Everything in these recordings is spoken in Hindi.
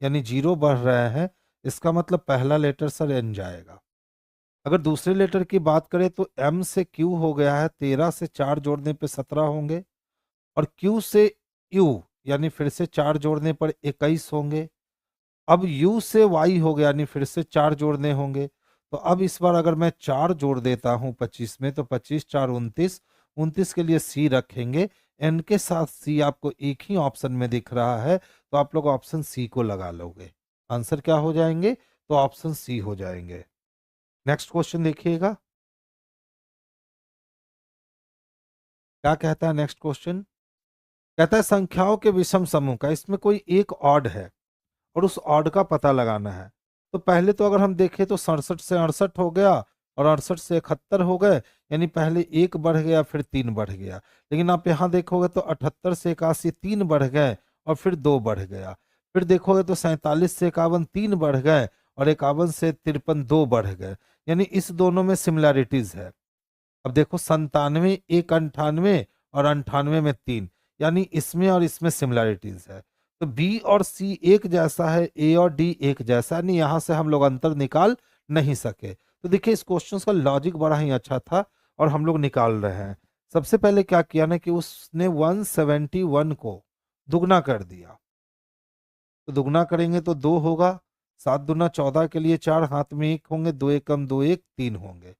यानी 0 बढ़ रहे हैं, इसका मतलब पहला लेटर सर एन जाएगा। अगर दूसरे लेटर की बात करें तो एम से क्यू हो गया है, 13 से 4 जोड़ने पे 17 होंगे, और क्यू से यू यानी फिर से 4 जोड़ने पर 21 होंगे। अब यू से वाई हो गया, यानी फिर से 4 जोड़ने होंगे। तो अब इस बार अगर मैं 4 जोड़ देता हूं 25 में, तो 25 4 29, 29 के लिए सी रखेंगे। एन के साथ सी आपको एक ही ऑप्शन में दिख रहा है, तो आप लोग ऑप्शन सी को लगा लोगे। आंसर क्या हो जाएंगे? तो ऑप्शन सी हो जाएंगे। नेक्स्ट क्वेश्चन देखिएगा, क्या कहता है नेक्स्ट क्वेश्चन। कहता है संख्याओं के विषम समूह का, इसमें कोई एक ऑड है और उस ऑड का पता लगाना है। तो पहले तो अगर हम देखें तो 67 से 68 हो गया, और 68 से 71 हो गए, यानी पहले एक बढ़ गया फिर 3 बढ़ गया। लेकिन आप यहाँ देखोगे तो 78 से 81 3 बढ़ गए और फिर 2 बढ़ गया। फिर देखोगे तो 47 से 51 3 बढ़ गए, और 51 से 53 2 बढ़ गए। यानी इस दोनों में सिमिलैरिटीज है। अब देखो 97 एक 98 और 98 में 3, यानी इसमें और इसमें सिमिलैरिटीज है। तो बी और सी एक जैसा है, ए और डी एक जैसा नहीं, यहां से हम लोग अंतर निकाल नहीं सके। तो देखिए इस क्वेश्चन का लॉजिक बड़ा ही अच्छा था और हम लोग निकाल रहे हैं। सबसे पहले क्या किया ना कि उसने 171 को दुगना कर दिया। तो दुगना करेंगे तो 2 होगा, 7 दूना 14 के लिए 4, हाथ में 1 होंगे, 2 एकम 2 1 3 होंगे।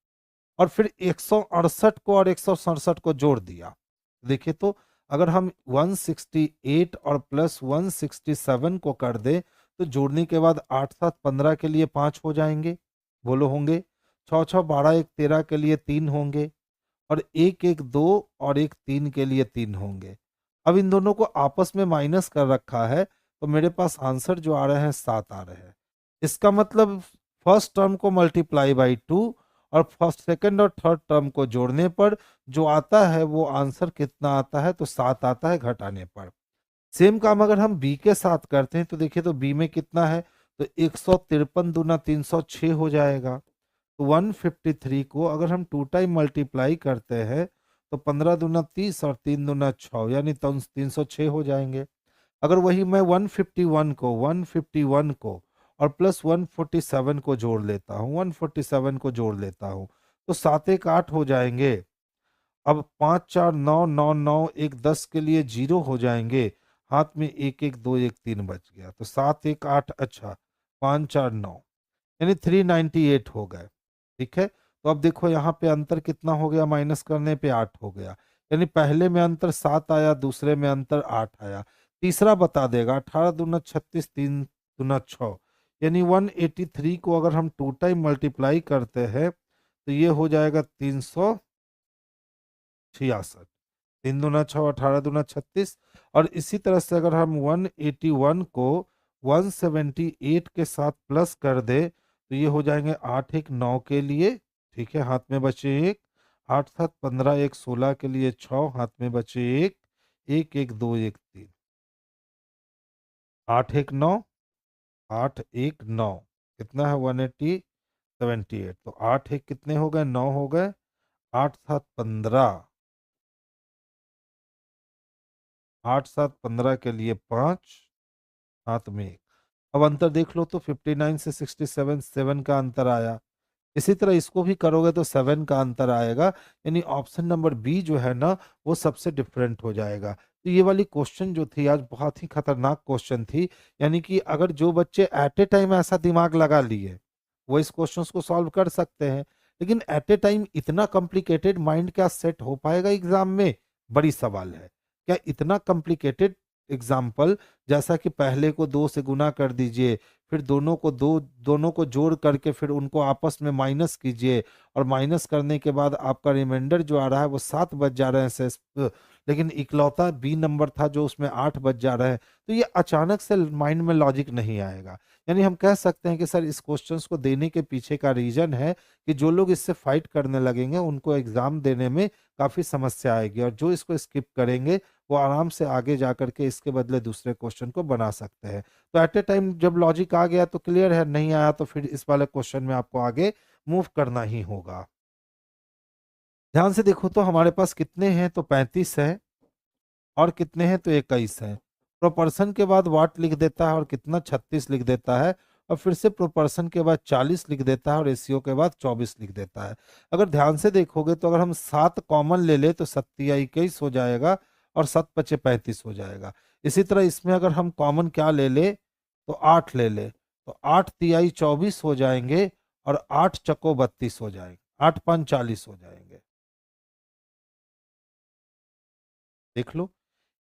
और फिर 168 को और 167 को जोड़ दिया। देखिए तो अगर हम 168 और प्लस 167 को कर दे, तो जोड़ने के बाद 8 7 15 के लिए 5 हो जाएंगे, बोलो होंगे। 6 6 12 1 13 के लिए 3 होंगे, और 1 1 2 और 1 3 के लिए 3 होंगे। अब इन दोनों को आपस में माइनस कर रखा है, तो मेरे पास आंसर जो आ रहे हैं 7 आ रहे हैं। इसका मतलब फर्स्ट टर्म को मल्टीप्लाई बाई 2 और फर्स्ट सेकंड और थर्ड टर्म को जोड़ने पर जो आता है वो आंसर कितना आता है? तो 7 आता है घटाने पर। सेम काम अगर हम बी के साथ करते हैं तो देखिए तो बी में कितना है? तो 153 दूना 306 हो जाएगा। तो 153 को अगर हम 2 टाइम मल्टीप्लाई करते हैं तो 15 दूना 30 और 3 दूना 6, यानी 306 हो जाएंगे। अगर वही मैं 151 को और प्लस 147 को जोड़ लेता हूँ, 147 को जोड़ लेता हूँ, तो 7 1 8 हो जाएंगे। अब 5 4 9 9 9 1 10 के लिए 0 हो जाएंगे, हाथ में 1 1 2 1 3 बच गया। तो 7 1 8, अच्छा 5 4 9, यानी 398 हो गए। ठीक है, तो अब देखो यहाँ पे अंतर कितना हो गया? माइनस करने पे 8 हो गया। यानी पहले में अंतर 7 आया, दूसरे में अंतर 8 आया। तीसरा बता देगा 18 दूना 36, 3 दूना 6, यानी 183 को अगर हम 2 टाइम मल्टीप्लाई करते हैं तो ये हो जाएगा 366। 3 दूना 6, 18 दूना 36। और इसी तरह से अगर हम 181 को 178 के साथ प्लस कर दे तो ये हो जाएंगे 8 1 9 के लिए। ठीक है, हाथ में बचे 1, 8 7 15 1 16 के लिए 6, हाथ में बचे 1, 1 1 2 1 3, 8 1 9, 8 1 9, कितना है? 180 78। तो 8 1 कितने हो गए? 9 हो गए। 8 7 15, 8 7 15 के लिए 5, हाथ में 1। अब अंतर देख लो तो 59 से 67 7 का अंतर आया। इसी तरह इसको भी करोगे तो 7 का अंतर आएगा। यानी ऑप्शन नंबर बी जो है ना वो सबसे डिफरेंट हो जाएगा। तो ये वाली क्वेश्चन जो थी आज बहुत ही खतरनाक क्वेश्चन थी। यानी कि अगर जो बच्चे एट ए टाइम ऐसा दिमाग लगा लिए वो इस क्वेश्चन को सॉल्व कर सकते हैं, लेकिन एट ए टाइम इतना कॉम्प्लिकेटेड माइंड क्या सेट हो पाएगा एग्जाम में? बड़ी सवाल है। क्या इतना कॉम्प्लिकेटेड एग्जाम्पल, जैसा कि पहले को 2 से गुना कर दीजिए, फिर दोनों को जोड़ करके फिर उनको आपस में माइनस कीजिए, और माइनस करने के बाद आपका रिमाइंडर जो आ रहा है वो 7 बच जा रहे हैं लेकिन इकलौता बी नंबर था जो उसमें 8 बच जा रहे हैं। तो ये अचानक से माइंड में लॉजिक नहीं आएगा। यानी हम कह सकते हैं कि सर इस क्वेश्चंस को देने के पीछे का रीजन है कि जो लोग इससे फाइट करने लगेंगे उनको एग्जाम देने में काफी समस्या आएगी, और जो इसको स्किप करेंगे वो आराम से आगे जा करके इसके बदले दूसरे क्वेश्चन को बना सकते हैं। तो एट ए टाइम जब लॉजिक आ गया तो क्लियर है, नहीं आया तो फिर इस वाले क्वेश्चन में आपको आगे मूव करना ही होगा। ध्यान से देखो तो हमारे पास कितने हैं? तो 35 है, और कितने हैं? तो 21 है। प्रोपर्शन के बाद वाट लिख देता है और कितना 36 लिख देता है, और फिर से प्रोपर्शन के बाद 40 लिख देता है और रेशियो के बाद 24 लिख देता है। अगर ध्यान से देखोगे तो अगर हम 7 कॉमन ले ले तो 7×21 हो जाएगा और 7×5 = 35 हो जाएगा। इसी तरह इसमें अगर हम कॉमन क्या ले ले तो 8 ले ले तो 8×3 = 24 हो जाएंगे और 8×4 = 32 हो जाएंगे, 8×5 = 40 हो जाएंगे। देख लो,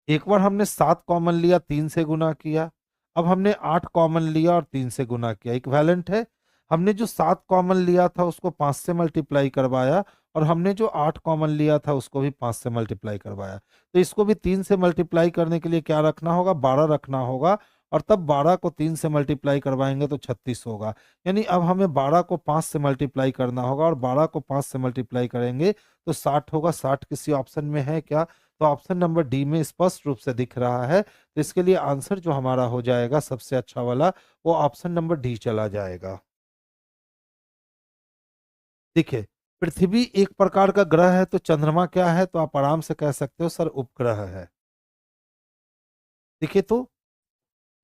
एक बार हमने 7 कॉमन लिया, 3 से गुना किया। अब हमने 8 कॉमन लिया और 3 से गुना किया, इक्विवेलेंट है। हमने जो 7 कॉमन लिया था उसको 5 से मल्टीप्लाई करवाया, और हमने जो 8 कॉमन लिया था उसको भी 5 से मल्टीप्लाई करवाया। तो इसको भी 3 से मल्टीप्लाई करने के लिए क्या रखना होगा, 12 रखना होगा, और तब 12 को 3 से मल्टीप्लाई करवाएंगे तो 36 होगा। यानी अब हमें 12 को 5 से मल्टीप्लाई करना होगा, और 12 को 5 से मल्टीप्लाई करेंगे तो 60 होगा। 60 किसी ऑप्शन में है क्या? तो ऑप्शन नंबर डी में स्पष्ट रूप से दिख रहा है। तो इसके लिए आंसर जो हमारा हो जाएगा सबसे अच्छा वाला, वो ऑप्शन नंबर डी चला जाएगा। देखिए, पृथ्वी एक प्रकार का ग्रह है, तो चंद्रमा क्या है? तो आप आराम से कह सकते हो सर उपग्रह है। देखिए तो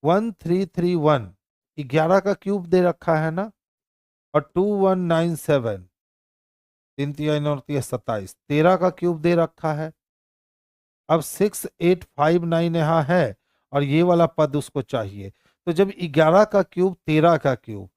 1331 11 का क्यूब दे रखा है ना, और 2197 तीन तीन और 27 13 का क्यूब दे रखा है। अब 6859 यहाँ है, और ये वाला पद उसको चाहिए। तो जब 11 का क्यूब 13 का क्यूब,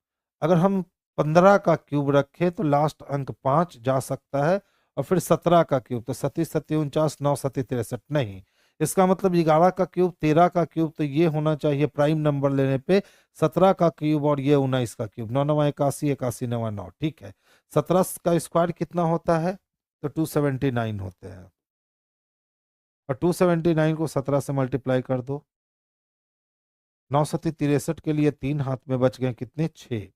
अगर हम 15 का क्यूब रखें तो लास्ट अंक 5 जा सकता है, और फिर 17 का क्यूब तो 37 37 49 9 7 63 नहीं। इसका मतलब 11 का क्यूब 13 का क्यूब, तो ये होना चाहिए प्राइम नंबर लेने पे 17 का क्यूब, और ये 19 का क्यूब, 9 9 81 81 9 9, ठीक है। 17 का स्क्वायर कितना होता है? तो 279 होते हैं, और 279 को 17 से मल्टीप्लाई कर दो। 9×7 = 63 के लिए 3 हाथ में बच गए कितने? 6।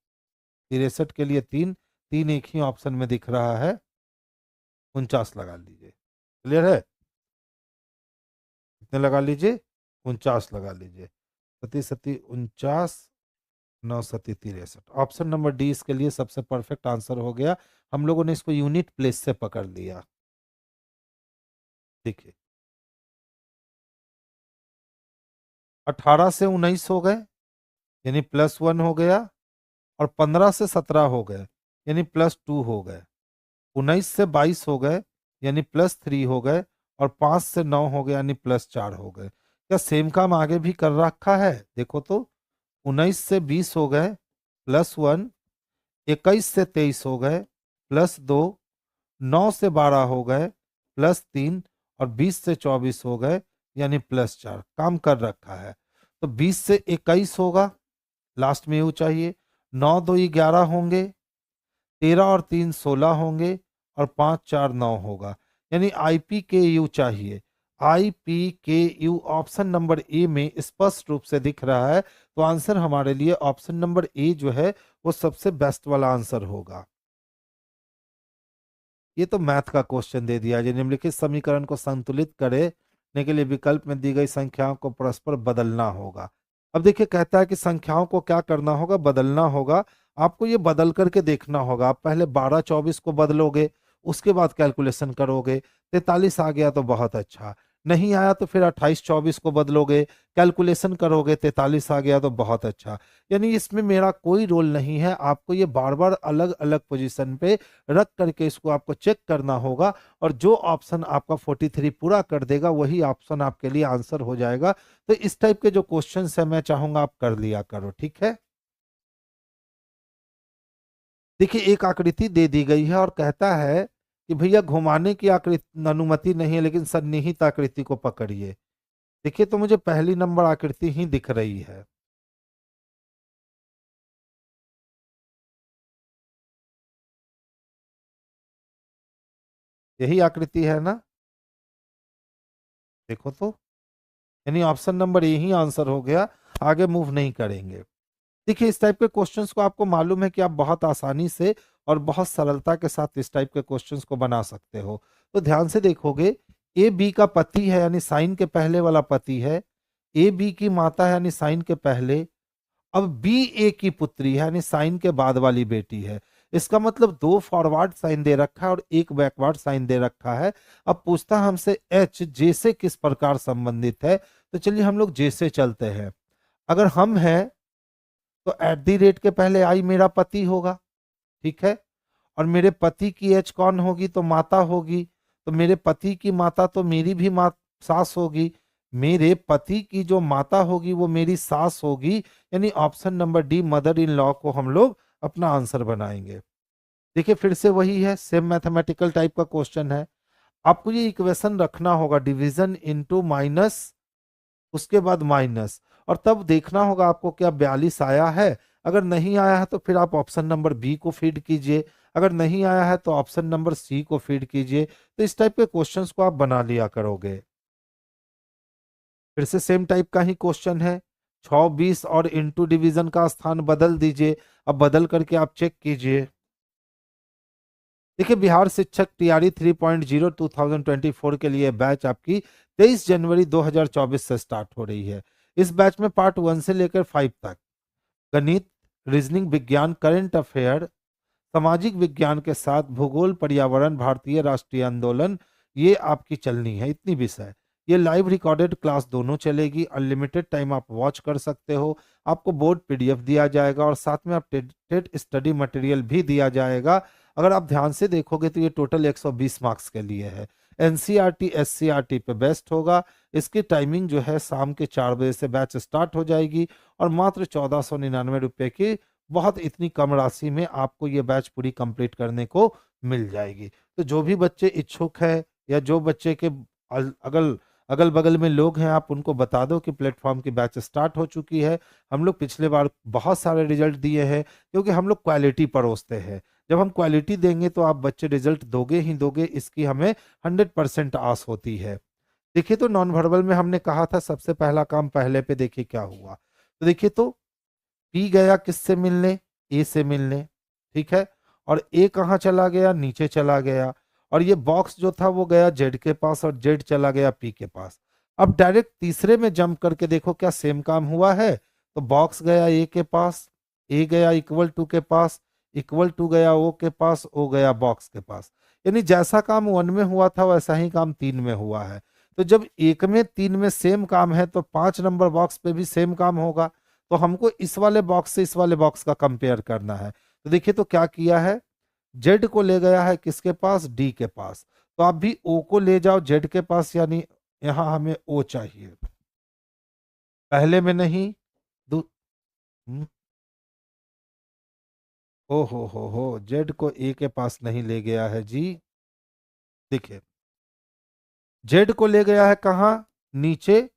63 के लिए 3, 3 एक ही ऑप्शन में दिख रहा है, 49 लगा लीजिए। क्लियर है? कितने लगा लीजिए? 49 लगा लीजिए। 37 49 9×7 = 63। ऑप्शन नंबर डी इसके लिए सबसे परफेक्ट आंसर हो गया। हम लोगों ने इसको यूनिट प्लेस से पकड़ लिया। देखिए, 18 से 19 हो गए यानी +1 हो गया, और 15 से 17 हो गए यानी +2 हो गए, 19 से 22 हो गए यानी +3 हो गए, और 5 से 9 हो गए यानी +4 हो गए। क्या सेम काम आगे भी कर रखा है? देखो तो 19 से 20 हो गए +1, 21 से 23 हो गए +2, 9 से 12 हो गए +3, और 20 से 24 हो गए यानी +4। काम कर रखा है। तो 20 से 21 होगा, लास्ट में यू चाहिए, 9 2 11 होंगे, 13 और 3 16 होंगे, और 5 4 9 होगा, यानी IPKU चाहिए। IPKU ऑप्शन नंबर ए में स्पष्ट रूप से दिख रहा है, तो आंसर हमारे लिए ऑप्शन नंबर ए जो है वो सबसे बेस्ट वाला आंसर होगा। ये तो मैथ का क्वेश्चन दे दिया है। निम्नलिखित समीकरण को संतुलित करने के लिए विकल्प में दी गई संख्याओं को परस्पर बदलना होगा। अब देखिए, कहता है कि संख्याओं को क्या करना होगा? बदलना होगा। आपको ये बदल करके देखना होगा। आप पहले 12 24 को बदलोगे, उसके बाद कैलकुलेशन करोगे। 43 आ गया तो बहुत अच्छा, नहीं आया तो फिर 28 24 को बदलोगे, कैलकुलेशन करोगे, 43 आ गया तो बहुत अच्छा। यानी इसमें मेरा कोई रोल नहीं है। आपको ये बार बार अलग अलग पोजीशन पे रख करके इसको आपको चेक करना होगा, और जो ऑप्शन आपका 43 पूरा कर देगा वही ऑप्शन आपके लिए आंसर हो जाएगा। तो इस टाइप के जो क्वेश्चन है मैं चाहूंगा आप कर लिया करो, ठीक है। देखिए, एक आकृति दे दी गई है और कहता है कि भैया घुमाने की आकृति अनुमति नहीं है, लेकिन सन्निहित आकृति को पकड़िए। देखिए, तो मुझे पहली नंबर आकृति ही दिख रही है। यही आकृति है ना? देखो तो, यानी option number A he answer हो गया। आगे मूव नहीं करेंगे। देखिए, इस टाइप के क्वेश्चंस को आपको मालूम है कि आप बहुत आसानी से और बहुत सरलता के साथ इस टाइप के क्वेश्चंस को बना सकते हो। तो ध्यान से देखोगे, ए बी का पति है यानी साइन के पहले वाला पति है, ए बी की माता है यानी साइन के पहले, अब बी ए की पुत्री है यानी साइन के बाद वाली बेटी है। इसका मतलब 2 फॉरवर्ड साइन दे रखा है और एक बैकवर्ड साइन दे रखा है। अब पूछता है हमसे एच जे से किस प्रकार संबंधित है, तो चलिए हम लोग जे से चलते हैं। अगर हम हैं तो एट दी रेट के पहले आई मेरा पति होगा, ठीक है। और मेरे पति की एज कौन होगी, तो माता होगी। तो मेरे पति की माता तो मेरी भी सास होगी। मेरे पति की जो माता होगी वो मेरी सास होगी। यानी option number D mother in law को हम लोग अपना आंसर बनाएंगे। देखिए फिर से वही है, सेम मैथमेटिकल टाइप का क्वेश्चन है। आपको ये इक्वेशन रखना होगा, डिवीजन इनटू माइनस, उसके बाद माइनस, और तब देखना होगा आपको क्या 42 आया है। अगर नहीं आया है तो फिर आप ऑप्शन नंबर बी को फीड कीजिए, अगर नहीं आया है तो ऑप्शन नंबर सी को फीड कीजिए। तो इस टाइप के क्वेश्चंस को आप बना लिया करोगे। फिर से सेम टाइप का ही क्वेश्चन है, 6 20 और इनटू डिवीजन का स्थान बदल दीजिए। अब बदल करके आप चेक कीजिए। देखिए बिहार शिक्षक टीआरई 3.0 2024 के लिए बैच आपकी 23 जनवरी 2024 से स्टार्ट हो रही है। इस बैच में पार्ट 1 से लेकर 5 तक गणित, रीजनिंग, विज्ञान, करंट अफेयर, सामाजिक विज्ञान के साथ भूगोल, पर्यावरण, भारतीय राष्ट्रीय आंदोलन, ये आपकी चलनी है। इतनी विषय, ये लाइव रिकॉर्डेड क्लास दोनों चलेगी। अनलिमिटेड टाइम आप वॉच कर सकते हो। आपको बोर्ड पीडीएफ दिया जाएगा और साथ में आप टेट स्टडी मटेरियल भी दिया जाएगा। अगर आप ध्यान से देखोगे तो ये टोटल 120 मार्क्स के लिए है। एनसीईआरटी एससीईआरटी पे बेस्ट होगा। इसकी टाइमिंग जो है शाम के 4 बजे से बैच स्टार्ट हो जाएगी और मात्र 1499 रुपये की बहुत इतनी कम राशि में आपको ये बैच पूरी कंप्लीट करने को मिल जाएगी। तो जो भी बच्चे इच्छुक है या जो बच्चे के अगल अगल बगल में लोग हैं, आप उनको बता दो कि प्लेटफॉर्म की बैच स्टार्ट हो चुकी है। हम लोग पिछले बार बहुत सारे रिजल्ट दिए हैं क्योंकि हम लोग क्वालिटी परोसते हैं। जब हम क्वालिटी देंगे तो आप बच्चे रिजल्ट दोगे ही दोगे, इसकी हमें 100% आस होती है। देखिए तो नॉन वर्बल में हमने कहा था सबसे पहला काम पहले पे, देखिए क्या हुआ। तो देखिए तो पी गया किससे मिलने, ए से मिलने, ठीक है। और ए कहाँ चला गया, नीचे चला गया। और ये बॉक्स जो था वो गया जेड के पास और जेड चला गया पी के पास। अब डायरेक्ट तीसरे में जंप करके देखो क्या सेम काम हुआ है। तो बॉक्स गया ए के पास, ए गया इक्वल टू के पास, इक्वल टू गया ओ के पास, ओ गया बॉक्स के पास। यानी जैसा काम 1 में हुआ था वैसा ही काम 3 में हुआ है। तो जब 1 में 3 में सेम काम है तो 5 नंबर बॉक्स पे भी सेम काम होगा। तो हमको इस वाले बॉक्स से इस वाले बॉक्स का कंपेयर करना है। तो देखिए तो क्या किया है, जेड को ले गया है किसके पास, डी के पास। तो आप भी ओ को ले जाओ जेड के पास, यानी यहां हमें ओ चाहिए, पहले में नहीं। दू हम्म, ओ हो जेड को ए के पास नहीं ले गया है जी। देखिए जेड को ले गया है कहाँ, नीचे,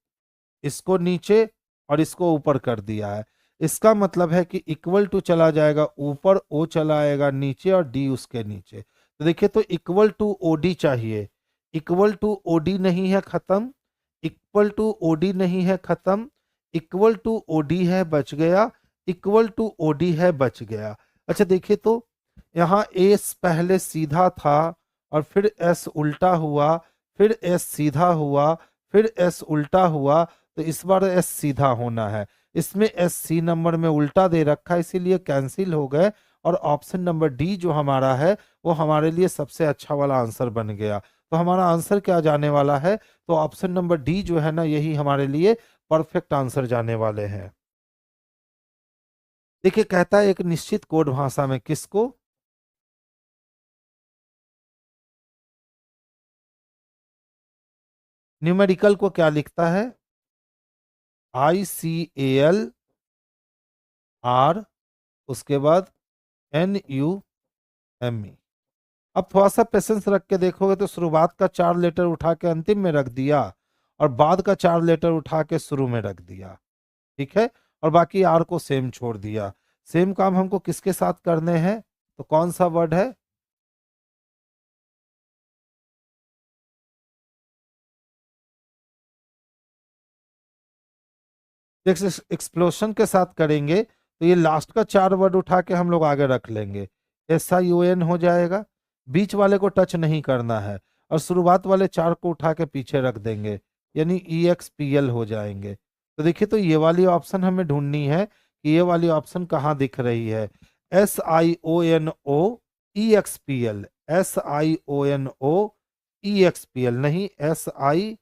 इसको नीचे और इसको ऊपर कर दिया है। इसका मतलब है कि इक्वल टू चला जाएगा ऊपर, ओ चला आएगा नीचे और डी उसके नीचे। तो देखिए तो इक्वल टू ओडी चाहिए, इक्वल टू ओडी नहीं है, खत्म। इक्वल टू ओडी नहीं है, खत्म। इक्वल टू ओडी है, बच गया। इक्वल टू ओडी है, बच गया। अच्छा देखिए तो यहाँ एस पहले सीधा था और फिर एस उल्टा हुआ, फिर एस सीधा हुआ, फिर एस उल्टा हुआ। तो इस बार एस सीधा होना है। इसमें एस सी नंबर में उल्टा दे रखा है इसीलिए कैंसिल हो गए। और ऑप्शन नंबर डी जो हमारा है वो हमारे लिए सबसे अच्छा वाला आंसर बन गया। तो हमारा आंसर क्या जाने वाला है, तो ऑप्शन नंबर डी जो है ना यही हमारे लिए परफेक्ट आंसर जाने वाले हैं। देखिए कहता है एक निश्चित कोड भाषा में किसको, न्यूमेरिकल को क्या लिखता है, ICAL R, उसके बाद NUME। अब थोड़ा सा पेशेंस रख के देखोगे तो शुरुआत का 4 लेटर उठा के अंतिम में रख दिया और बाद का 4 लेटर उठा के शुरू में रख दिया, ठीक है। और बाकी आर को सेम छोड़ दिया। सेम काम हमको किसके साथ करने हैं, तो कौन सा वर्ड है, एक्सप्लोशन के साथ करेंगे। तो ये लास्ट का 4 वर्ड उठा के हम लोग आगे रख लेंगे। SION हो जाएगा, बीच वाले को टच नहीं करना है और शुरुआत वाले 4 को उठा के पीछे रख देंगे, यानी EXPL हो जाएंगे। तो देखिए तो ये वाली ऑप्शन हमें ढूंढनी है कि ये वाली ऑप्शन कहाँ दिख रही है। SIONO EXPL, SIONO EXPL नहीं, SIONO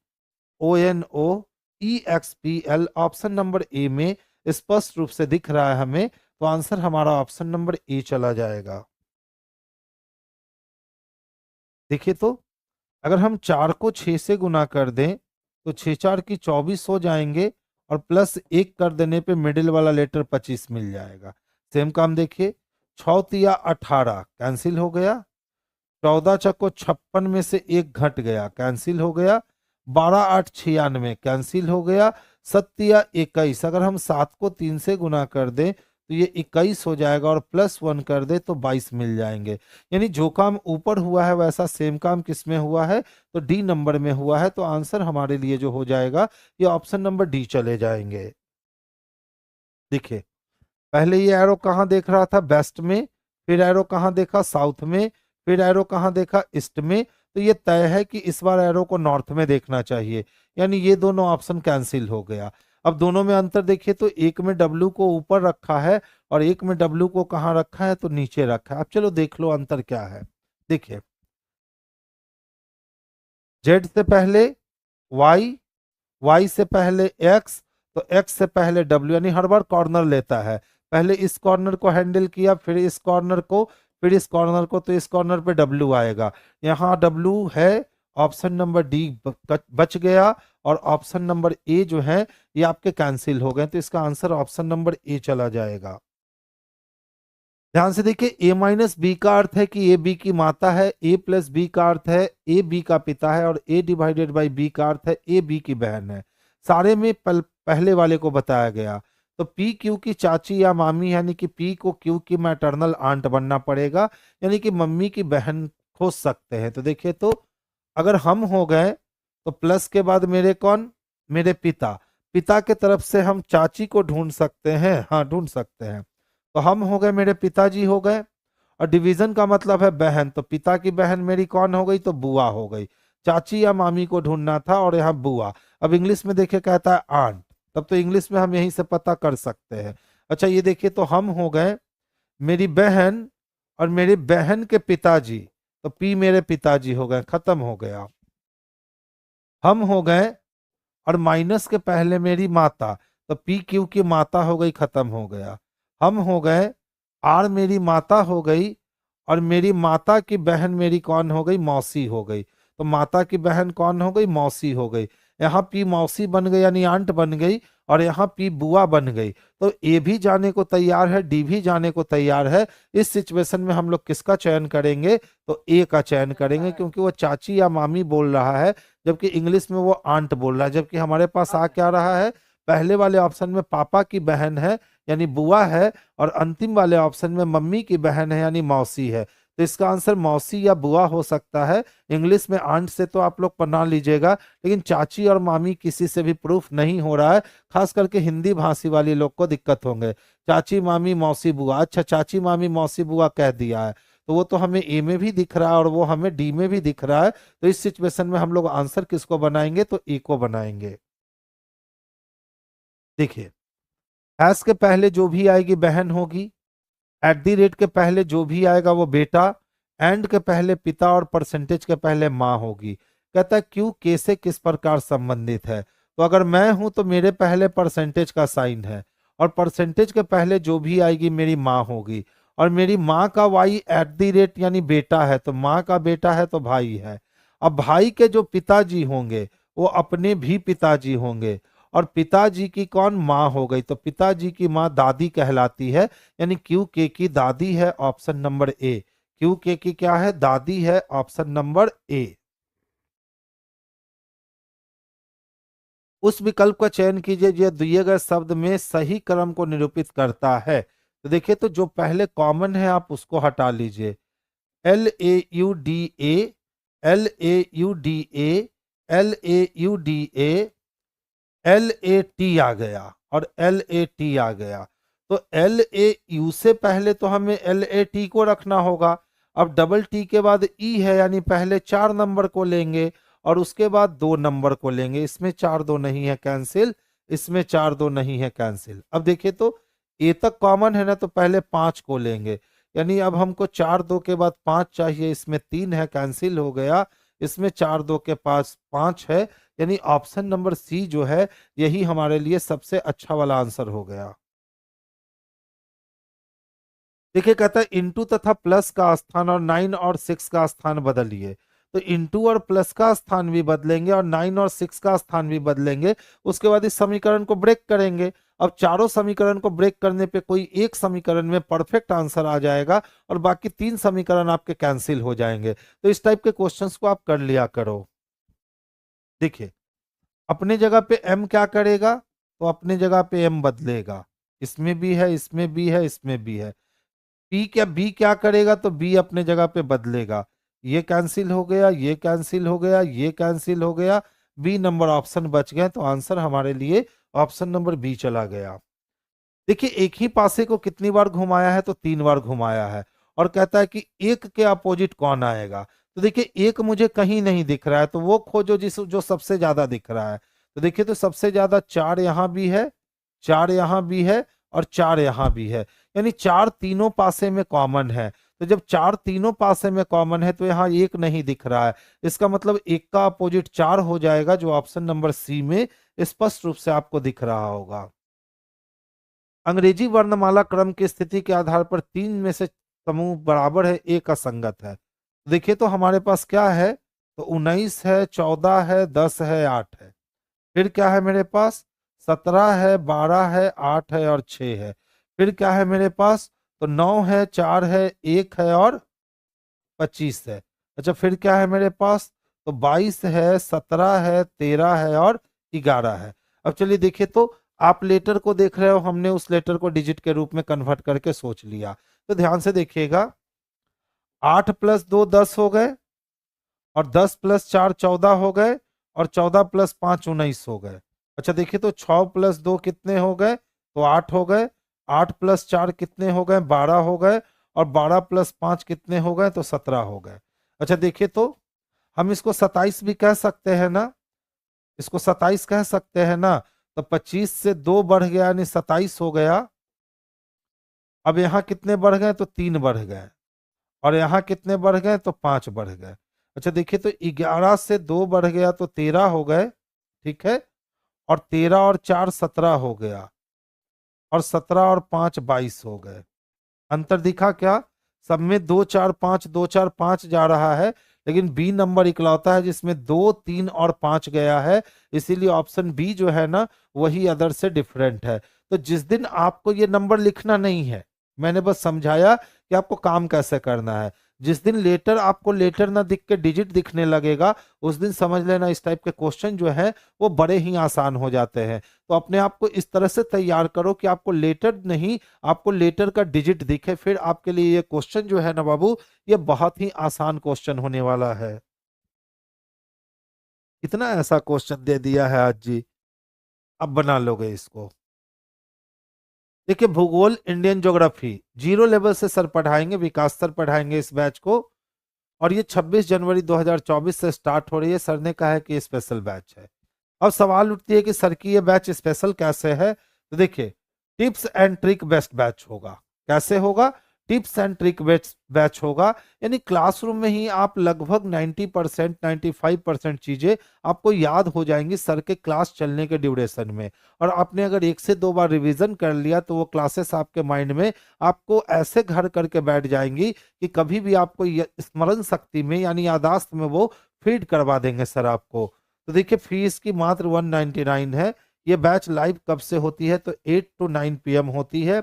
EXPL option number A में स्पष्ट रूप से दिख रहा है हमें, तो आंसर हमारा ऑप्शन नंबर ए चला जाएगा। देखिए तो अगर हम 4 को 6 से गुना कर दें तो 6 4 की 24 हो जाएंगे और प्लस 1 कर देने पे मिडिल वाला लेटर 25 मिल जाएगा। सेम काम देखिए, 6 तिया 18 कैंसिल हो गया, 14 चक्को 56 में से 1 घट गया कैंसिल हो गया, 12 8 96 कैंसिल हो गया, 7 या 21 अगर हम 7 को 3 से गुना कर दें तो ये 21 हो जाएगा और प्लस 1 कर दे तो 22 मिल जाएंगे। यानी जो काम ऊपर हुआ है वैसा सेम काम किस में हुआ है, तो डी नंबर में हुआ है। तो आंसर हमारे लिए जो हो जाएगा ये ऑप्शन नंबर डी चले जाएंगे। देखिए पहले ये एरो कहाँ देख रहा था, वेस्ट में, फिर एरो कहाँ देखा, साउथ में, फिर एरो कहाँ देखा, ईस्ट में। तो ये तय है कि इस बार एरो को नॉर्थ में देखना चाहिए, यानी ये दोनों ऑप्शन कैंसिल हो गया। अब दोनों में अंतर देखिए तो एक में डब्ल्यू को ऊपर रखा है और एक में डब्ल्यू को कहाँ रखा है, तो नीचे रखा है। अब चलो देख लो अंतर क्या है। देखिए जेड से पहले वाई, वाई से पहले एक्स, तो एक्स से पहले डब्ल्यू, यानी हर बार कॉर्नर लेता है। पहले इस कॉर्नर को हैंडल किया, फिर इस कॉर्नर को, फिर इस कॉर्नर को, तो इस कॉर्नर पे डब्ल्यू आएगा। यहाँ डब्ल्यू है, ऑप्शन नंबर डी बच गया और ऑप्शन नंबर ए जो है ये आपके कैंसिल हो गए, तो इसका आंसर ऑप्शन नंबर ए चला जाएगा। ध्यान से देखिए, ए माइनस बी का अर्थ है कि ए बी की माता है, ए प्लस बी का अर्थ है ए बी का पिता है और ए डिवाइडेड बाई बी का अर्थ है ए बी की बहन है। सारे में पहले वाले को बताया गया। तो पी क्यू की चाची या मामी, यानी कि पी को क्यू की मैटरनल आंट बनना पड़ेगा, यानी कि मम्मी की बहन खोज सकते हैं। तो देखिए तो अगर हम हो गए तो प्लस के बाद मेरे कौन, मेरे पिता, पिता के तरफ से हम चाची को ढूंढ सकते हैं, हाँ ढूंढ सकते हैं। तो हम हो गए, मेरे पिताजी हो गए, और डिवीजन का मतलब है बहन, तो पिता की बहन मेरी कौन हो गई, तो बुआ हो गई। चाची या मामी को ढूंढना था और यहाँ बुआ। अब इंग्लिश में देखिए कहता है आंट, तब तो इंग्लिश में हम यहीं से पता कर सकते हैं। अच्छा ये देखिए तो हम हो गए मेरी बहन और मेरी बहन के पिताजी, तो पी मेरे पिताजी हो गए, खत्म हो गया। हम हो गए और माइनस के पहले मेरी माता, तो पी क्यू की माता हो गई, खत्म हो गया। हम हो गए आर मेरी माता हो गई और मेरी माता की बहन मेरी कौन हो गई, मौसी हो गई। तो माता की बहन कौन हो गई, मौसी हो गई। यहाँ पी मौसी बन गई यानी आंट बन गई और यहाँ पी बुआ बन गई। तो ए भी जाने को तैयार है, डी भी जाने को तैयार है। इस सिचुएशन में हम लोग किसका चयन करेंगे, तो ए का चयन करेंगे, क्योंकि वो चाची या मामी बोल रहा है जबकि इंग्लिश में वो आंट बोल रहा है। जबकि हमारे पास आ क्या रहा है, पहले वाले ऑप्शन में पापा की बहन है यानी बुआ है और अंतिम वाले ऑप्शन में मम्मी की बहन है यानी मौसी है। तो इसका आंसर मौसी या बुआ हो सकता है। इंग्लिश में आंट से तो आप लोग बना लीजिएगा, लेकिन चाची और मामी किसी से भी प्रूफ नहीं हो रहा है। खास करके हिंदी भाषी वाले लोग को दिक्कत होंगे, चाची मामी मौसी बुआ। अच्छा चाची मामी मौसी बुआ कह दिया है तो वो तो हमें ए में भी दिख रहा है और वो हमें डी में भी दिख रहा है। तो इस सिचुएशन में हम लोग आंसर किसको बनाएंगे, तो ए को बनाएंगे। देखिए हैश के पहले जो भी आएगी बहन होगी, एट दी रेट के पहले जो भी आएगा वो बेटा, एंड के पहले पिता और परसेंटेज के पहले माँ होगी। कहता है क्यों के से किस प्रकार संबंधित है, तो अगर मैं हूं तो मेरे पहले परसेंटेज का साइन है और परसेंटेज के पहले जो भी आएगी मेरी माँ होगी और मेरी माँ का वाई एट दी रेट यानी बेटा है, तो माँ का बेटा है तो भाई है। अब भाई के जो पिताजी होंगे वो अपने भी पिताजी होंगे और पिताजी की कौन, माँ हो गई, तो पिताजी की माँ दादी कहलाती है, यानी क्यू के की दादी है, ऑप्शन नंबर ए। क्यू के की क्या है, दादी है, ऑप्शन नंबर ए। उस विकल्प का चयन कीजिए जो दिए गए शब्द में सही क्रम को निरूपित करता है। तो देखिए तो जो पहले कॉमन है आप उसको हटा लीजिए, L A U D A, L A U D A, L A U D A, L A T आ गया और एल ए टी आ गया। तो एल ए यू से पहले तो हमें एल ए टी को रखना होगा। अब डबल टी के बाद ई है यानी पहले 4 नंबर को लेंगे और उसके बाद 2 नंबर को लेंगे। इसमें 4 2 नहीं है कैंसिल, इसमें 4 2 नहीं है कैंसिल। अब देखिए तो ए तक कॉमन है ना, तो पहले 5 को लेंगे, यानी अब हमको 4 2 के बाद 5 चाहिए, इसमें 3 है कैंसिल हो गया। इसमें 4 2 के पास 5 है, यानी ऑप्शन नंबर सी जो है यही हमारे लिए सबसे अच्छा वाला आंसर हो गया। देखिए कहता है इंटू तथा प्लस का स्थान और 9 और 6 का स्थान बदलिए। तो इंटू और प्लस का स्थान भी बदलेंगे और 9 और 6 का स्थान भी बदलेंगे। उसके बाद इस समीकरण को ब्रेक करेंगे। अब चारों समीकरण को ब्रेक करने पे कोई एक समीकरण में परफेक्ट आंसर आ जाएगा और बाकी 3 समीकरण आपके कैंसिल हो जाएंगे। तो इस टाइप के क्वेश्चंस को आप कर लिया करो। देखिए अपने जगह पे m क्या करेगा, तो अपने जगह पे m बदलेगा। इसमें भी है, इसमें भी है, इसमें भी है। बी क्या करेगा, तो बी अपने जगह पे बदलेगा। ये कैंसिल हो गया, ये कैंसिल हो गया, ये कैंसिल हो गया। बी नंबर ऑप्शन बच गए, तो आंसर हमारे लिए ऑप्शन नंबर बी चला गया। देखिए एक ही पासे को कितनी बार घुमाया है, तो 3 बार घुमाया है। और कहता है कि एक के अपोजिट कौन आएगा। तो देखिए एक मुझे कहीं नहीं दिख रहा है, तो वो खोजो जिस जो सबसे ज्यादा दिख रहा है। तो देखिए तो सबसे ज्यादा 4 यहाँ भी है, 4 यहाँ भी है और 4 यहाँ भी है। यानी 4 तीनों पासे में कॉमन है। तो जब 4 तीनों पासे में कॉमन है तो यहाँ एक नहीं दिख रहा है। इसका मतलब एक का अपोजिट 4 हो जाएगा, जो ऑप्शन नंबर सी में स्पष्ट रूप से आपको दिख रहा होगा। अंग्रेजी वर्णमाला क्रम की स्थिति के आधार पर 3 में से समूह बराबर है, एक असंगत है। देखिए तो हमारे पास क्या है, तो 19 है, 14 है, 10 है, 8 है। फिर क्या है मेरे पास, 17 है, 12 है, 8 है और 6 है। फिर क्या है मेरे पास, तो 9 है, 4 है, 1 है और 25 है। अच्छा फिर क्या है मेरे पास, तो 22 है, 17 है, 13 है और 11 है। अब चलिए देखिए तो आप लेटर को देख रहे हो, हमने उस लेटर को डिजिट के रूप में कन्वर्ट करके सोच लिया। तो ध्यान से देखिएगा, 8 प्लस 2 10 हो गए और 10 प्लस 4 14 हो गए और 14 प्लस 5 19 हो गए। अच्छा देखिए तो 6 प्लस 2 कितने हो गए, तो 8 हो गए। 8 प्लस 4 कितने हो गए, 12 हो गए। और 12 प्लस 5 कितने हो गए, तो 17 हो गए। अच्छा देखिए तो हम इसको 27 भी कह सकते हैं ना, इसको 27 कह सकते हैं ना। तो 25 से 2 बढ़ गया यानी 27 हो गया। अब यहाँ कितने बढ़ गए, तो 3 बढ़ गए। और यहाँ कितने बढ़ गए, तो 5 बढ़ गए। अच्छा देखिए तो 11 से 2 बढ़ गया तो 13 हो गए, ठीक है। और 13 और 4 17 हो गया और 17 और 5 22 हो गए। अंतर दिखा क्या, सब में 2 4 5 2 4 5 जा रहा है, लेकिन बी नंबर इकलौता है जिसमें 2 3 और 5 गया है। इसीलिए ऑप्शन बी जो है ना वही अदर से डिफरेंट है। तो जिस दिन आपको ये नंबर लिखना नहीं है, मैंने बस समझाया कि आपको काम कैसे करना है। जिस दिन लेटर आपको लेटर ना दिख के डिजिट दिखने लगेगा, उस दिन समझ लेना इस टाइप के क्वेश्चन जो है वो बड़े ही आसान हो जाते हैं। तो अपने आप को इस तरह से तैयार करो कि आपको लेटर नहीं, आपको लेटर का डिजिट दिखे, फिर आपके लिए ये क्वेश्चन जो है ना बाबू, ये बहुत ही आसान क्वेश्चन होने वाला है। इतना ऐसा क्वेश्चन दे दिया है आज जी, अब बना लोगे इसको। देखिए भूगोल, इंडियन ज्योग्राफी जीरो लेवल से सर पढ़ाएंगे, विकास सर पढ़ाएंगे इस बैच को। और ये 26 जनवरी 2024 से स्टार्ट हो रही है। सर ने कहा है कि स्पेशल बैच है। अब सवाल उठती है कि सर की ये बैच स्पेशल कैसे है। तो देखिए tips and trick best batch होगा। कैसे होगा, tips and trick best batch होगा। यानी क्लासरूम में ही आप लगभग 90% 95% चीजें आपको याद हो जाएंगी सर के क्लास चलने के ड्यूरेशन में। और आपने अगर 1 से 2 बार रिवीजन कर लिया तो वो क्लासेस आपके माइंड में आपको ऐसे घर करके बैठ जाएंगी कि कभी भी आपको स्मरण शक्ति में यानी यादाश्त में वो फीड करवा देंगे सर आपको। तो देखिए फीस की मात्र 199 है। ये बैच लाइव कब से होती है, तो 8 to 9 PM होती है।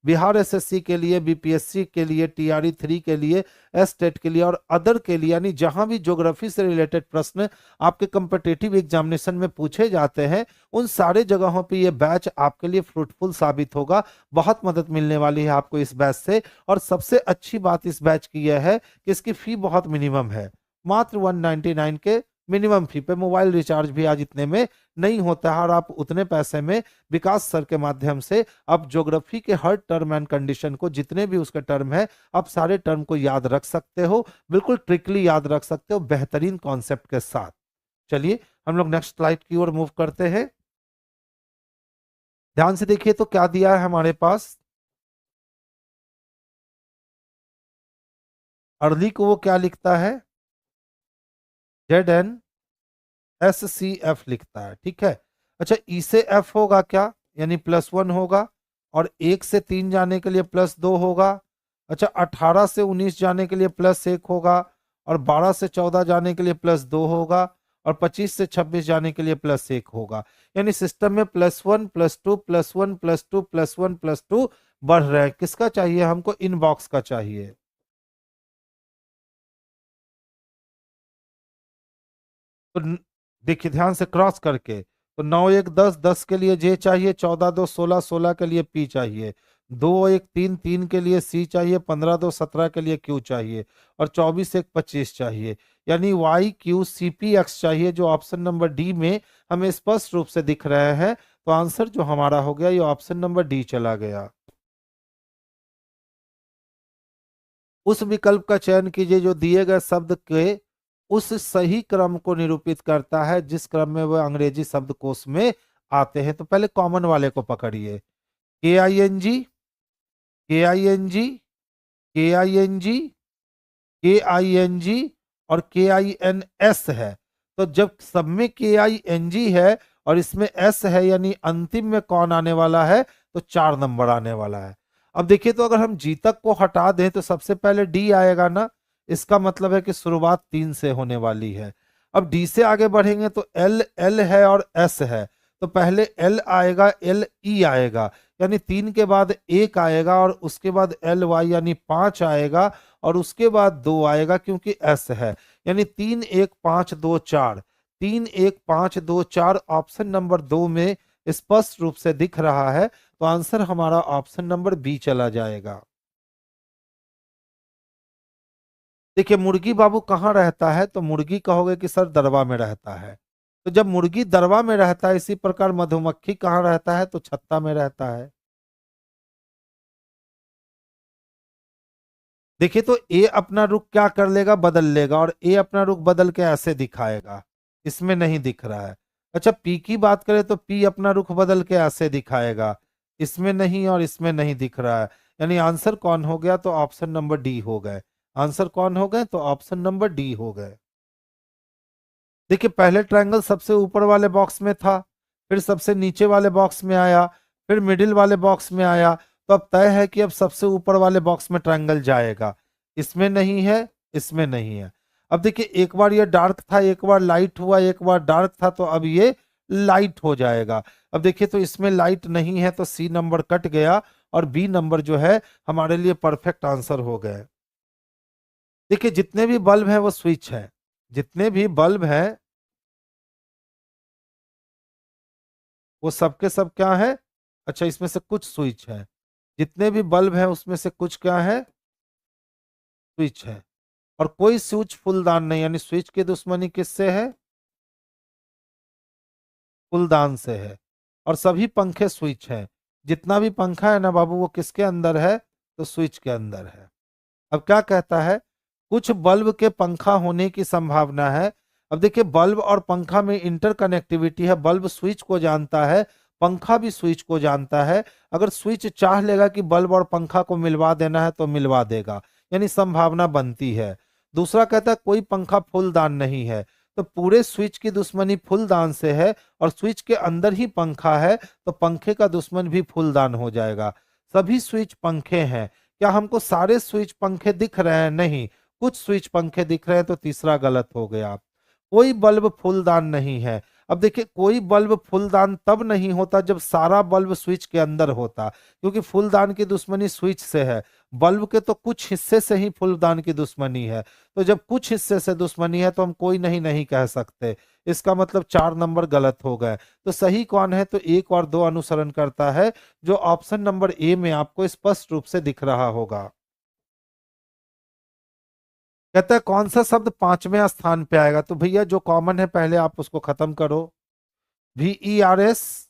बिहार एसएससी के लिए, बीपीएससी के लिए, TRE 3 के लिए, एस टेट के लिए और अदर के लिए, यानी जहां भी ज्योग्राफी से रिलेटेड प्रश्न आपके कंपिटेटिव एग्जामिनेशन में पूछे जाते हैं, उन सारे जगहों पे ये बैच आपके लिए फ्रूटफुल साबित होगा। बहुत मदद मिलने वाली है आपको इस बैच से। और सबसे अच्छी बात इस बैच की यह है कि इसकी फी बहुत मिनिमम है, मात्र 199 के मिनिमम फी पे। मोबाइल रिचार्ज भी आज इतने में नहीं होता है और आप उतने पैसे में विकास सर के माध्यम से आप ज्योग्राफी के हर टर्म एंड कंडीशन को, जितने भी उसके टर्म है, आप सारे टर्म को याद रख सकते हो। बिल्कुल ट्रिकली याद रख सकते हो, बेहतरीन कॉन्सेप्ट के साथ। चलिए हम लोग नेक्स्ट स्लाइड की ओर मूव करते हैं। ध्यान से देखिए तो क्या दिया है हमारे पास। अर्ली को वो क्या लिखता है, ZnSCF लिखता है, ठीक है। अच्छा, ई से एफ होगा क्या, यानी +1 होगा, और 1 से 3 जाने के लिए +2 होगा। अच्छा, 18 से 19 जाने के लिए +1 होगा, और 12 से 14 जाने के लिए +2 होगा, और 25 से 26 जाने के लिए +1 होगा। यानी सिस्टम में +1 +2 +1 +2 +1 +2 बढ़ रहे हैं। किसका चाहिए हमको, इनबॉक्स का चाहिए। तो देखिए ध्यान से क्रॉस करके, तो 9 1 10 10 के लिए जे चाहिए, 14 2 16 16 के लिए पी चाहिए, 2 1 3 3 के लिए सी चाहिए, 15 2 17 के लिए क्यू चाहिए, और 24 1 25 चाहिए। यानी Y Q C P X चाहिए, जो ऑप्शन नंबर डी में हमें स्पष्ट रूप से दिख रहे हैं। तो आंसर जो हमारा हो गया, ये ऑप्शन नंबर डी चला गया। उस विकल्प का चयन कीजिए जो दिए गए शब्द के उस सही क्रम को निरूपित करता है जिस क्रम में वह अंग्रेजी शब्दकोश में आते हैं। तो पहले कॉमन वाले को पकड़िए, KING, KING, KING, KING और KINS है। तो जब सब में KING है और इसमें S है, यानी अंतिम में कौन आने वाला है, तो 4 नंबर आने वाला है। अब देखिए, तो अगर हम जी तक को हटा दें तो सबसे पहले डी आएगा ना, इसका मतलब है कि शुरुआत 3 से होने वाली है। अब डी से आगे बढ़ेंगे तो L है और S है, तो पहले L आएगा, LE आएगा, यानी 3 के बाद 1 आएगा, और उसके बाद LY यानी 5 आएगा, और उसके बाद 2 आएगा क्योंकि S है। यानी 3 1 5 2 4, 3 1 5 2 4 ऑप्शन नंबर 2 में स्पष्ट रूप से दिख रहा है। तो आंसर हमारा ऑप्शन नंबर बी चला जाएगा। देखिए, मुर्गी बाबू कहाँ रहता है, तो मुर्गी कहोगे कि सर दरवा में रहता है। तो जब मुर्गी दरवा में रहता है, इसी प्रकार मधुमक्खी कहाँ रहता है, तो छत्ता में रहता है। देखिए, तो ए अपना रुख क्या कर लेगा, बदल लेगा, और ए अपना रुख बदल के ऐसे दिखाएगा, इसमें नहीं दिख रहा है। अच्छा, पी की बात करें तो पी अपना रुख बदल के ऐसे दिखाएगा, इसमें नहीं और इसमें नहीं दिख रहा है। यानी आंसर कौन हो गया, तो ऑप्शन नंबर डी हो गए। आंसर कौन हो गए, तो ऑप्शन नंबर डी हो गए। देखिए, पहले ट्रायंगल सबसे ऊपर वाले बॉक्स में था, फिर सबसे नीचे वाले बॉक्स में आया, फिर मिडिल वाले बॉक्स में आया। तो अब तय है कि अब सबसे ऊपर वाले बॉक्स में ट्रायंगल जाएगा, इसमें नहीं है, इसमें नहीं है। अब देखिए, एक बार ये डार्क था, एक बार लाइट हुआ, एक बार डार्क था, तो अब ये लाइट हो जाएगा। अब देखिए, तो इसमें लाइट नहीं है, तो सी नंबर कट गया, और बी नंबर जो है हमारे लिए परफेक्ट आंसर हो गए। देखिए, जितने भी बल्ब हैं वो स्विच है, जितने भी बल्ब हैं वो सबके सब क्या है, अच्छा इसमें से कुछ स्विच है, जितने भी बल्ब हैं उसमें से कुछ क्या है, स्विच है। और कोई स्विच फुलदान नहीं, यानी स्विच की दुश्मनी किससे है, फुलदान से है। और सभी पंखे स्विच हैं, जितना भी पंखा है ना बाबू, वो किसके अंदर है, तो स्विच के अंदर है। अब क्या कहता है, कुछ बल्ब के पंखा होने की संभावना है। अब देखिए, बल्ब और पंखा में इंटरकनेक्टिविटी है, बल्ब स्विच को जानता है, पंखा भी स्विच को जानता है। अगर स्विच चाह लेगा कि बल्ब और पंखा को मिलवा देना है तो मिलवा देगा, यानी संभावना बनती है। दूसरा कहता है कोई पंखा फुलदान नहीं है, तो पूरे स्विच की दुश्मनी फुलदान से है, और स्विच के अंदर ही पंखा है, तो पंखे का दुश्मन भी फुलदान हो जाएगा। सभी स्विच पंखे हैं। क्या हमको सारे स्विच पंखे दिख रहे हैं, नहीं, कुछ स्विच पंखे दिख रहे हैं, तो तीसरा गलत हो गया। कोई बल्ब फुलदान नहीं है। अब देखिए, कोई बल्ब फुलदान तब नहीं होता जब सारा बल्ब स्विच के अंदर होता, क्योंकि फुलदान की दुश्मनी स्विच से है, बल्ब के तो कुछ हिस्से से ही फुलदान की दुश्मनी है। तो जब कुछ हिस्से से दुश्मनी है तो हम कोई नहीं नहीं कह सकते। इसका मतलब 4 नंबर गलत हो गए। तो सही कौन है, तो 1 और 2 अनुसरण करता है, जो ऑप्शन नंबर ए में आपको स्पष्ट रूप से दिख रहा होगा। कहता है कौन सा शब्द 5वें स्थान पे आएगा, तो भैया जो कॉमन है पहले आप उसको खत्म करो। VERS,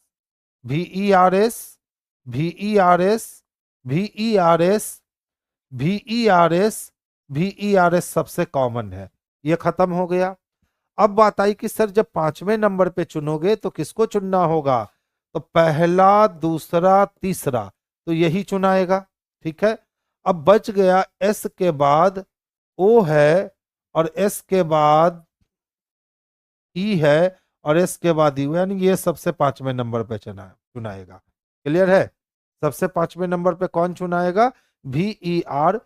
VERS, VERS, VERS, VERS, VERS सबसे कॉमन है, ये खत्म हो गया। अब बात आई कि सर जब 5वें नंबर पे चुनोगे तो किसको चुनना होगा, तो पहला दूसरा तीसरा, तो यही चुनाएगा, ठीक है। अब बच गया एस के बाद ओ है, और एस के बाद ई है और एस के बाद यू, यानी ये सबसे 5वें नंबर पे चुनाएगा। क्लियर है? सबसे 5वें नंबर पे कौन चुनाएगा? VERSUS।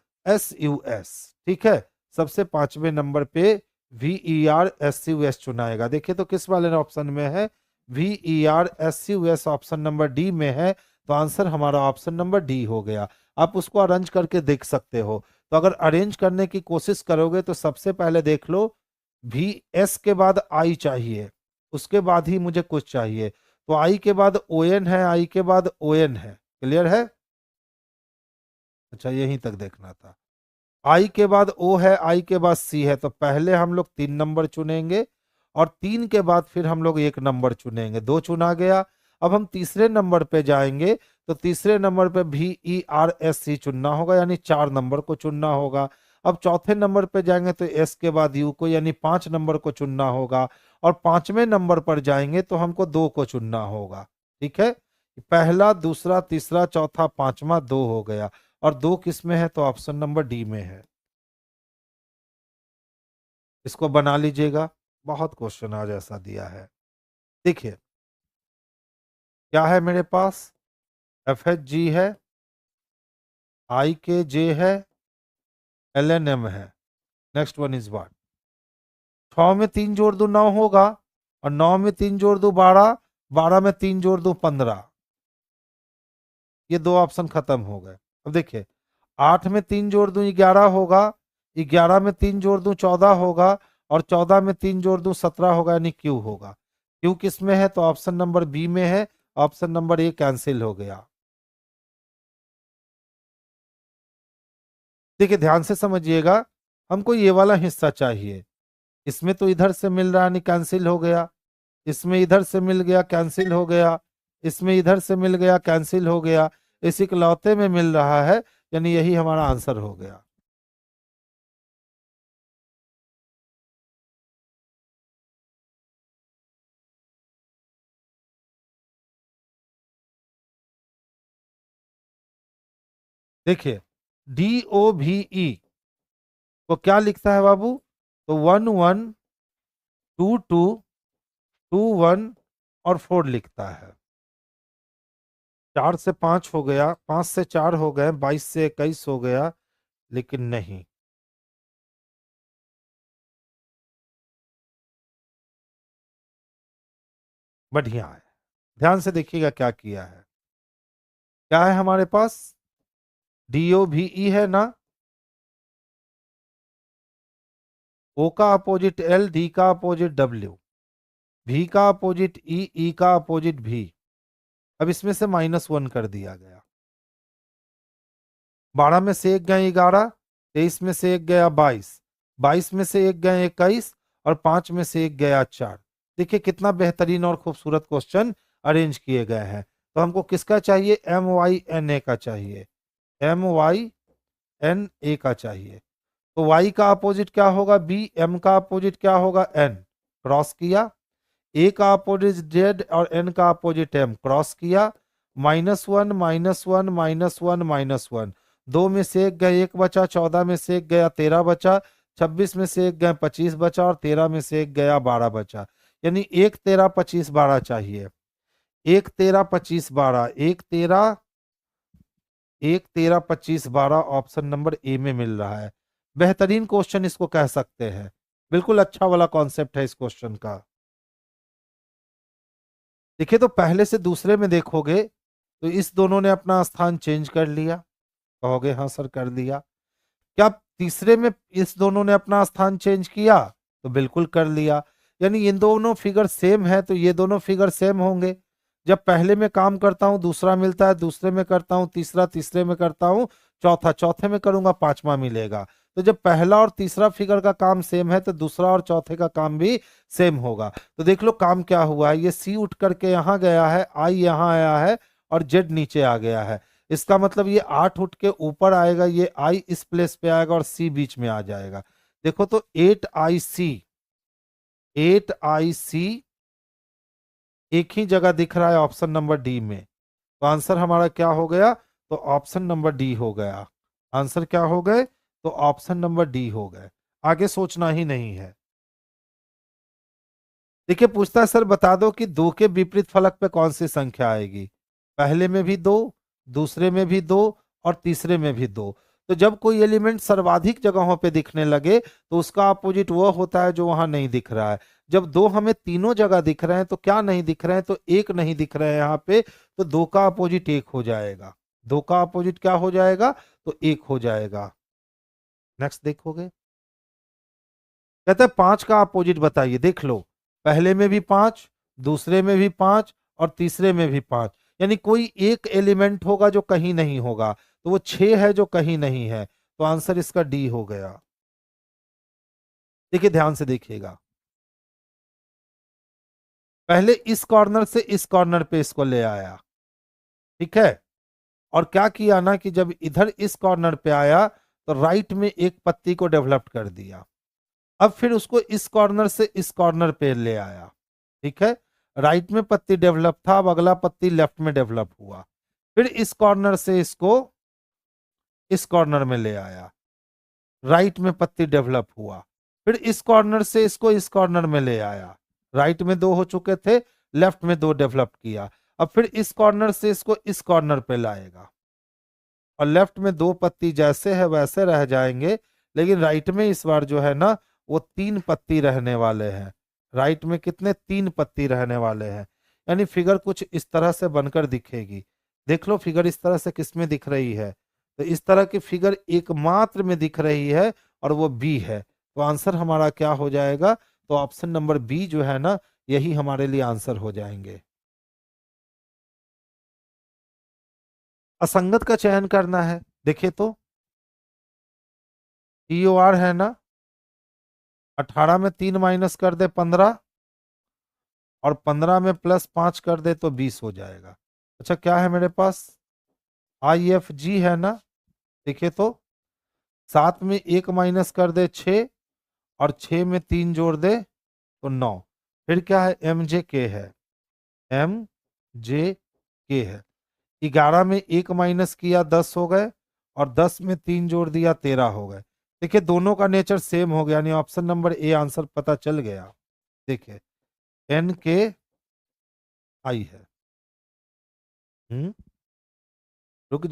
ठीक है, सबसे 5वें नंबर पे VERSUS चुनाएगा। देखिए तो किस वाले ऑप्शन में है? VERSUS ऑप्शन नंबर डी में है, तो आंसर हमारा ऑप्शन नंबर डी हो गया। आप उसको अरेंज करके देख सकते हो। तो अगर अरेंज करने की कोशिश करोगे तो सबसे पहले देख लो, VS के बाद आई चाहिए, उसके बाद ही मुझे कुछ चाहिए। तो आई के बाद ON है, आई के बाद ON है। क्लियर है? अच्छा, यहीं तक देखना था। आई के बाद O है, आई के बाद C है, तो पहले हम लोग 3 नंबर चुनेंगे और 3 के बाद फिर हम लोग 1 नंबर चुनेंगे। 2 चुना गया। अब हम तीसरे नंबर पे जाएंगे, तो तीसरे नंबर पे VERSC चुनना होगा, यानी 4 नंबर को चुनना होगा। अब चौथे नंबर पे जाएंगे तो S के बाद U को, यानी 5 नंबर को चुनना होगा। और 5वें नंबर पर जाएंगे तो हमको 2 को चुनना होगा। ठीक है, पहला, दूसरा, तीसरा, चौथा, पांचवा, 2 हो गया। और 2 किस में है? तो ऑप्शन नंबर डी में है। इसको बना लीजिएगा, बहुत क्वेश्चन आज ऐसा दिया है। देखिए क्या है मेरे पास? FHG है, IKJ है, LNM है। Next one is what? 6 में 3 जोड़ दो 9 होगा, और 9 में 3 जोड़ दो 12, 12 में 3 जोड़ दो 15। ये 2 ऑप्शन खत्म हो गए। अब देखिए 8 में 3 जोड़ दूं 11 होगा, 11 में 3 जोड़ दूं 14 होगा, और 14 में 3 जोड़ दूं 17 होगा, यानी क्यू होगा। क्यू किस में है? तो ऑप्शन नंबर बी में है। ऑप्शन नंबर ए कैंसिल हो गया। देखिए ध्यान से समझिएगा, हमको ये वाला हिस्सा चाहिए। इसमें तो इधर से मिल रहा है, यानी कैंसिल हो गया। इसमें इधर से मिल गया, कैंसिल हो गया। इसमें इधर से मिल गया, कैंसिल हो गया। इस इकलौते में मिल रहा है, यानी यही हमारा आंसर हो गया। देखिए DOVE को क्या लिखता है बाबू? तो 1 1 2 2 2 1 और 4 लिखता है। 4 से 5 हो गया, 5 से 4 हो गए, 22 से 21 हो गया, लेकिन नहीं। बढ़िया है, ध्यान से देखिएगा क्या किया है। क्या है हमारे पास? DOVE है ना, O का अपोजिट L, D का अपोजिट W, V का अपोजिट E, E का अपोजिट V। अब इसमें से -1 कर दिया गया। 12 में से 1 गए 11, 23 में से 1 गया 22, 22 में से 1 गए 21, और 5 में से 1 गया 4। देखिए कितना बेहतरीन और खूबसूरत क्वेश्चन अरेंज किए गए हैं। तो हमको किसका चाहिए? MYNA का चाहिए, MYNA का चाहिए। तो Y का अपोजिट क्या होगा? B, M का अपोजिट क्या होगा? N। क्रॉस किया। A का अपोजिट Z और N का अपोजिट M, क्रॉस किया। -1 -1 -1 -1, 2 में से 1 गए 1 बचा, 14 में से 1 गया 13 बचा, 26 में से 1 गए 25 बचा, और 13 में से 1 गया 12 बचा। यानी 1 13 25 12 चाहिए। 1 13 25 12, 1 13 25 12 ऑप्शन नंबर ए में मिल रहा है। बेहतरीन क्वेश्चन इसको कह सकते हैं। बिल्कुल अच्छा वाला कॉन्सेप्ट है इस क्वेश्चन का। देखिए तो पहले से दूसरे में देखोगे तो इस दोनों ने अपना स्थान चेंज कर लिया। कहोगे हाँ सर कर दिया। क्या तीसरे में इस दोनों ने अपना स्थान चेंज किया? तो बिल्कुल कर लिया। यानी इन दोनों फिगर सेम है, तो ये दोनों फिगर सेम होंगे। जब पहले में काम करता हूं दूसरा मिलता है, दूसरे में करता हूं तीसरा, तीसरे में करता हूं चौथा, चौथे में करूंगा पांचवा मिलेगा। तो जब पहला और तीसरा फिगर का काम सेम है तो दूसरा और चौथे का काम भी सेम होगा। तो देख लो काम क्या हुआ है, ये सी उठ करके यहाँ गया है, आई यहाँ आया है, और जेड नीचे आ गया है। इसका मतलब ये 8 उठ के ऊपर आएगा, ये आई इस प्लेस पे आएगा, और सी बीच में आ जाएगा। देखो तो 8IC एक ही जगह दिख रहा है ऑप्शन नंबर डी में। तो आंसर हमारा क्या हो गया? तो ऑप्शन नंबर डी हो गया। आंसर क्या हो गए? तो ऑप्शन नंबर डी हो गए। आगे सोचना ही नहीं है। देखिए पूछता है सर बता दो कि 2 के विपरीत फलक पे कौन सी संख्या आएगी। पहले में भी 2, दूसरे में भी 2 और तीसरे में भी 2। तो जब कोई एलिमेंट सर्वाधिक जगहों पे दिखने लगे तो उसका अपोजिट वो होता है जो वहां नहीं दिख रहा है। जब 2 हमें तीनों जगह दिख रहे हैं तो क्या नहीं दिख रहे हैं, तो 1 नहीं दिख रहे हैं यहाँ पे, तो 2 का अपोजिट 1 हो जाएगा। 2 का अपोजिट क्या हो जाएगा, तो 1 हो जाएगा। नेक्स्ट देखोगे, कहते हैं 5 का अपोजिट बताइए। देख लो, पहले में भी 5, दूसरे में भी 5 और तीसरे में भी 5, यानी कोई एक एलिमेंट होगा जो कहीं नहीं होगा, तो वो 6 है जो कहीं नहीं है, तो आंसर इसका डी हो गया। देखिए ध्यान से देखिएगा, पहले इस कॉर्नर से इस कॉर्नर पे इसको ले आया, ठीक है, और क्या किया ना कि जब इधर इस कॉर्नर पे आया तो राइट में एक पत्ती को डेवलप कर दिया। अब फिर उसको इस कॉर्नर से इस कॉर्नर पे ले आया, ठीक है, राइट में पत्ती डेवलप था, अब अगला पत्ती लेफ्ट में डेवलप हुआ। फिर इस कॉर्नर से इसको इस कॉर्नर में ले आया, राइट में पत्ती डेवलप हुआ। फिर इस कॉर्नर से इसको इस कॉर्नर में ले आया, राइट में 2 हो चुके थे, लेफ्ट में 2 डेवलप किया। अब फिर इस कॉर्नर से इसको इस कॉर्नर पे लाएगा, और लेफ्ट में 2 पत्ती जैसे है वैसे रह जाएंगे, लेकिन राइट में इस बार जो है ना वो 3 पत्ती रहने वाले हैं। राइट में कितने, 3 पत्ती रहने वाले हैं, यानी फिगर कुछ इस तरह से बनकर दिखेगी। देख लो फिगर इस तरह से किसमें दिख रही है, तो इस तरह की फिगर एकमात्र में दिख रही है और वो बी है। तो आंसर हमारा क्या हो जाएगा, तो ऑप्शन नंबर बी जो है ना यही हमारे लिए आंसर हो जाएंगे। असंगत का चयन करना है, देखिए तो टी ओ आर है ना, 18 में 3 माइनस कर दे 15, और 15 में प्लस 5 कर दे तो 20 हो जाएगा। अच्छा क्या है मेरे पास, आई एफ जी है ना, देखिए तो 7 में 1 माइनस कर दे 6, और 6 में 3 जोड़ दे तो 9। फिर क्या है, एम जे के है, एम जे के है। 11 में 1 माइनस किया 10 हो गए, और 10 में 3 जोड़ दिया 13 हो गए। देखिए दोनों का नेचर सेम हो गया, यानी ऑप्शन नंबर ए आंसर पता चल गया। देखिए एन के आई है। हम्म, रुक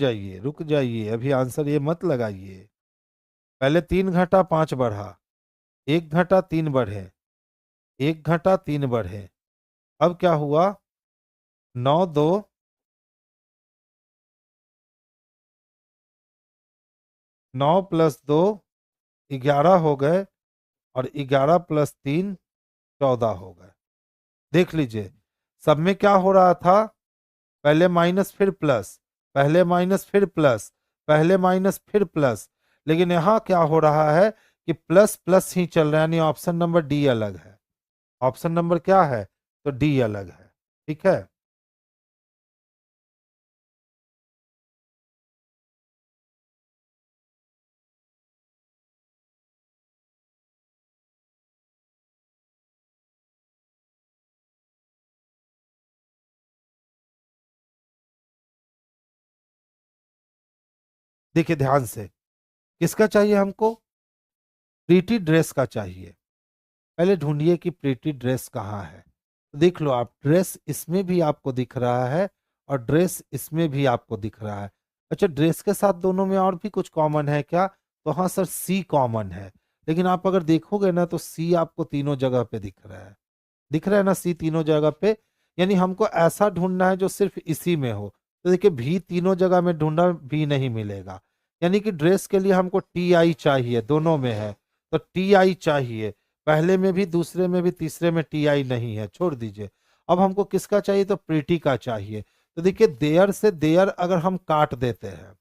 जाइए, अभी आंसर ये मत लगाइए। पहले 3 घटा 5 बढ़ा, 1 घटा 3 बढ़े, 1 घटा 3 बढ़े, अब क्या हुआ, 9 2, 9 प्लस 2 11 हो गए, और 11 प्लस 3 14 हो गए। देख लीजिए सब में क्या हो रहा था, पहले माइनस फिर प्लस, पहले माइनस फिर प्लस, पहले माइनस फिर प्लस, लेकिन यहाँ क्या हो रहा है कि प्लस प्लस ही चल रहा है, यानी ऑप्शन नंबर डी अलग है। ऑप्शन नंबर क्या है, तो डी अलग है, ठीक है। देखिए ध्यान से, किसका चाहिए हमको, प्रीटी ड्रेस का चाहिए। पहले ढूंढिए कि प्रीटी ड्रेस कहाँ है। तो देख लो आप, ड्रेस इसमें भी आपको दिख रहा है और ड्रेस इसमें भी आपको दिख रहा है। अच्छा ड्रेस के साथ दोनों में और भी कुछ कॉमन है क्या, तो हाँ सर सी कॉमन है, लेकिन आप अगर देखोगे ना तो सी आपको तीनों जगह पे दिख रहा है, दिख रहा है ना सी तीनों जगह पे, यानी हमको ऐसा ढूंढना है जो सिर्फ इसी में हो। तो देखिए भी तीनों जगह में ढूंढा भी नहीं मिलेगा, यानी कि ड्रेस के लिए हमको टी आई चाहिए, दोनों में है तो टी आई चाहिए, पहले में भी दूसरे में भी तीसरे में टी आई नहीं है, छोड़ दीजिए। अब हमको किसका चाहिए, तो प्रीटी का चाहिए। तो देखिए देयर से देयर अगर हम काट देते हैं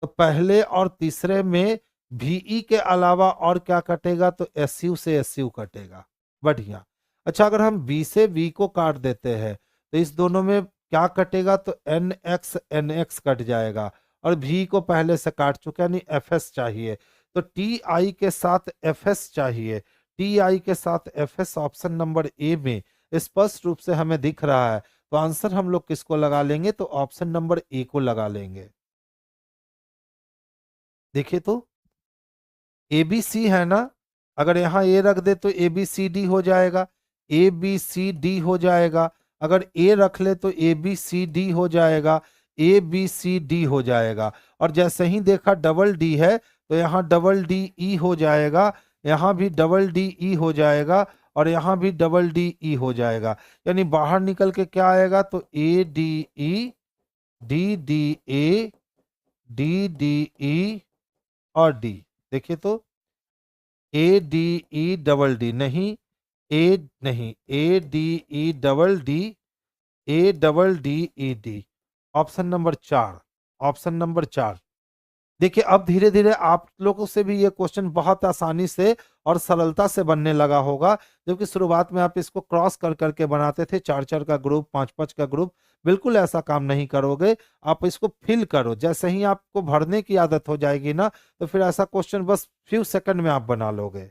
तो पहले और तीसरे में VE के अलावा और क्या कटेगा, तो SU से SU कटेगा, बढ़िया। अच्छा अगर हम B से V को काट देते हैं तो इस दोनों में क्या कटेगा, तो NX NX कट जाएगा, और V को पहले से काट चुके यानी FS चाहिए, तो TI के साथ FS चाहिए। TI के साथ FS ऑप्शन नंबर ए में स्पष्ट रूप से हमें दिख रहा है, तो आंसर हम लोग किसको लगा लेंगे, तो ऑप्शन नंबर ए को लगा लेंगे। देखिए तो ABC है ना, अगर यहाँ ए रख दे तो ABCD हो जाएगा, ए बी सी डी हो जाएगा। अगर ए रख ले तो ए बी सी डी हो जाएगा, ए बी सी डी हो जाएगा। और जैसे ही देखा डबल डी है तो यहाँ डबल डी ई हो जाएगा, यहाँ भी डबल डी ई हो जाएगा, और यहाँ भी डबल डी ई हो जाएगा। यानी बाहर निकल के क्या आएगा, तो A D E, D D A, D D E और डी। देखिए तो A D E double D नहीं, A D E double D, A double D E D. Option number 4, option number 4। देखिए अब धीरे धीरे आप लोगों से भी ये क्वेश्चन बहुत आसानी से और सरलता से बनने लगा होगा, जबकि शुरुआत में आप इसको क्रॉस कर करके बनाते थे, 4-4 का ग्रुप, 5-5 का ग्रुप। बिल्कुल ऐसा काम नहीं करोगे, आप इसको फिल करो। जैसे ही आपको भरने की आदत हो जाएगी ना, तो फिर ऐसा क्वेश्चन बस फ्यू सेकंड में आप बना लोगे।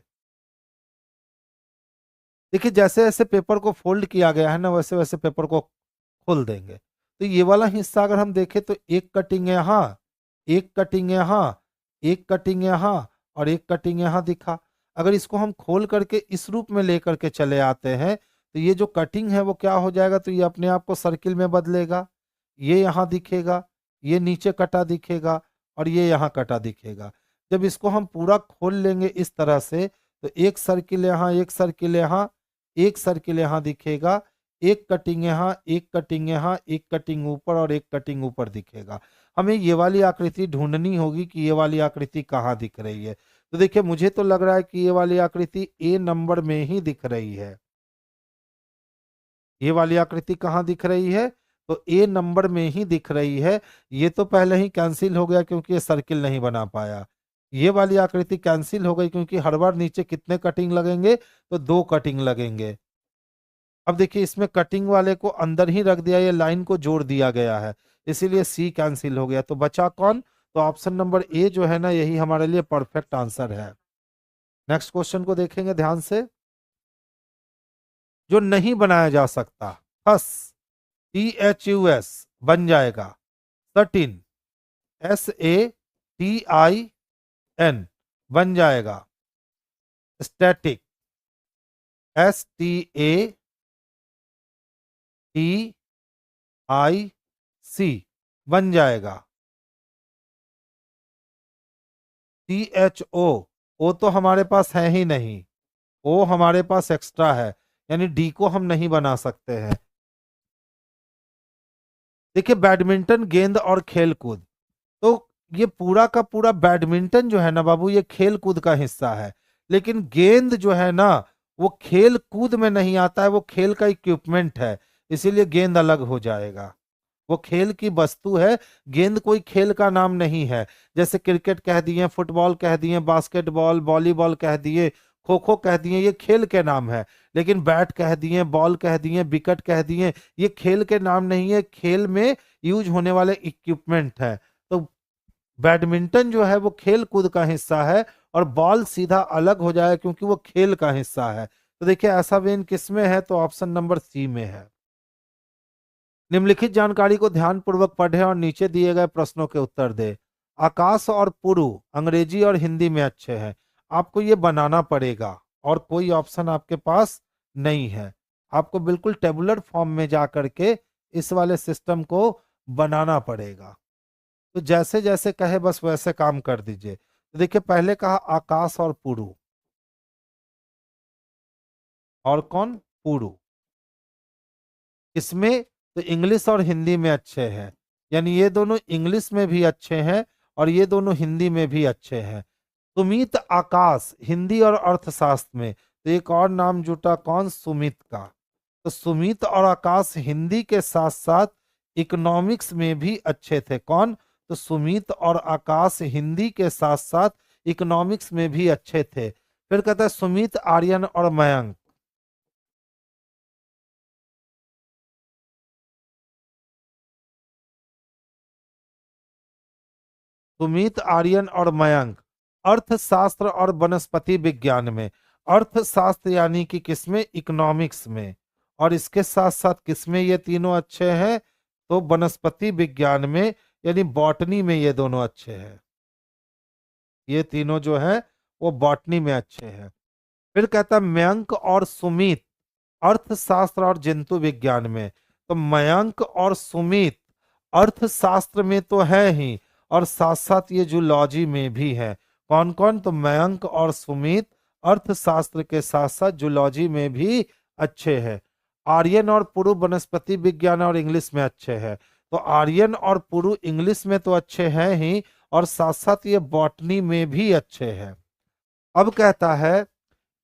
देखिए जैसे जैसे पेपर को फोल्ड किया गया है ना, वैसे वैसे पेपर को खोल देंगे। तो ये वाला हिस्सा अगर हम देखें तो एक कटिंग यहाँ, एक कटिंग यहाँ, एक कटिंग यहाँ और एक कटिंग यहाँ दिखा। अगर इसको हम खोल करके इस रूप में लेकर के चले आते हैं तो ये जो कटिंग है वो क्या हो जाएगा, तो ये अपने आप को सर्किल में बदलेगा। ये यहाँ दिखेगा, ये नीचे कटा दिखेगा और ये यहाँ कटा दिखेगा। जब इसको हम पूरा खोल लेंगे इस तरह से, तो एक सर्किल यहाँ, एक सर्किल यहाँ, एक सर्किल यहाँ दिखेगा, एक कटिंग यहाँ, एक कटिंग यहाँ, एक कटिंग ऊपर और एक कटिंग ऊपर दिखेगा। हमें ये वाली आकृति ढूंढनी होगी कि ये वाली आकृति कहाँ दिख रही है। तो देखिए मुझे तो लग रहा है कि ये वाली आकृति ए नंबर में ही दिख रही है। ये वाली आकृति कहाँ दिख रही है, तो ए नंबर में ही दिख रही है। ये तो पहले ही कैंसिल हो गया क्योंकि ये सर्किल नहीं बना पाया। ये वाली आकृति कैंसिल हो गई क्योंकि हर बार नीचे कितने कटिंग लगेंगे, तो 2 कटिंग लगेंगे। अब देखिए इसमें कटिंग वाले को अंदर ही रख दिया, ये लाइन को जोड़ दिया गया है, इसीलिए सी कैंसिल हो गया। तो बचा कौन, तो ऑप्शन नंबर ए जो है ना, यही हमारे लिए परफेक्ट आंसर है। नेक्स्ट क्वेश्चन को देखेंगे ध्यान से। जो नहीं बनाया जा सकता, हस, THUS बन जाएगा सर्टिन, SATIN बन जाएगा स्टैटिक, STATIC बन जाएगा। CHO, ओ तो हमारे पास है ही नहीं, ओ हमारे पास एक्स्ट्रा है, यानी डी को हम नहीं बना सकते हैं। देखिए बैडमिंटन, गेंद और खेलकूद, तो ये पूरा का पूरा बैडमिंटन जो है ना बाबू, ये खेल कूद का हिस्सा है। लेकिन गेंद जो है ना, वो खेल कूद में नहीं आता है, वो खेल का इक्विपमेंट है, इसीलिए गेंद अलग हो जाएगा। वो खेल की वस्तु है, गेंद कोई खेल का नाम नहीं है। जैसे क्रिकेट कह दिए, फुटबॉल कह दिए, बास्केटबॉल, वॉलीबॉल कह दिए, खो खो कह दिए, ये खेल के नाम है। लेकिन बैट कह दिए, बॉल कह दिए, विकेट कह दिए, ये खेल के नाम नहीं है, खेल में यूज होने वाले इक्विपमेंट है। तो बैडमिंटन जो है वो खेल कूद का हिस्सा है, और बॉल सीधा अलग हो जाए क्योंकि वो खेल का हिस्सा है। तो देखिए ऐसा वेन किस में है, तो ऑप्शन नंबर सी में है। निम्नलिखित जानकारी को ध्यानपूर्वक पढ़ें और नीचे दिए गए प्रश्नों के उत्तर दें। आकाश और पुरु अंग्रेजी और हिंदी में अच्छे हैं, आपको ये बनाना पड़ेगा और कोई ऑप्शन आपके पास नहीं है। आपको बिल्कुल टेबुलर फॉर्म में जा करके इस वाले सिस्टम को बनाना पड़ेगा। तो जैसे जैसे कहे बस वैसे काम कर दीजिए। तो देखिए पहले कहा आकाश और पुरु, और कौन, पुरु। इसमें तो इंग्लिश और हिंदी में अच्छे हैं, यानी ये दोनों इंग्लिश में भी अच्छे हैं और ये दोनों हिंदी में भी अच्छे हैं। सुमित आकाश हिंदी और अर्थशास्त्र में, तो एक और नाम जुटा कौन, सुमित का। तो सुमित और आकाश हिंदी के साथ साथ इकोनॉमिक्स में भी अच्छे थे। कौन, तो सुमित और आकाश हिंदी के साथ साथ इकोनॉमिक्स में भी अच्छे थे। फिर कहता है सुमित, आर्यन और मयंक, सुमित, आर्यन और मयंक अर्थशास्त्र और वनस्पति विज्ञान में। अर्थशास्त्र यानी कि किसमें, इकोनॉमिक्स में। और इसके साथ साथ किसमें ये तीनों अच्छे हैं, तो वनस्पति विज्ञान में, यानी बॉटनी में ये दोनों अच्छे हैं। ये तीनों जो है वो बॉटनी में अच्छे हैं। फिर कहता है मयंक और सुमित अर्थशास्त्र और जंतु विज्ञान में। तो मयंक और सुमित अर्थशास्त्र में तो है ही, और साथ साथ ये जूलॉजी में भी है। कौन कौन? तो मयंक और सुमित अर्थशास्त्र के साथ साथ जूलॉजी में भी अच्छे हैं। आर्यन और पुरु वनस्पति विज्ञान और इंग्लिश में अच्छे हैं। तो आर्यन और पुरु इंग्लिश में तो अच्छे हैं ही, और साथ साथ ये बॉटनी में भी अच्छे हैं। अब कहता है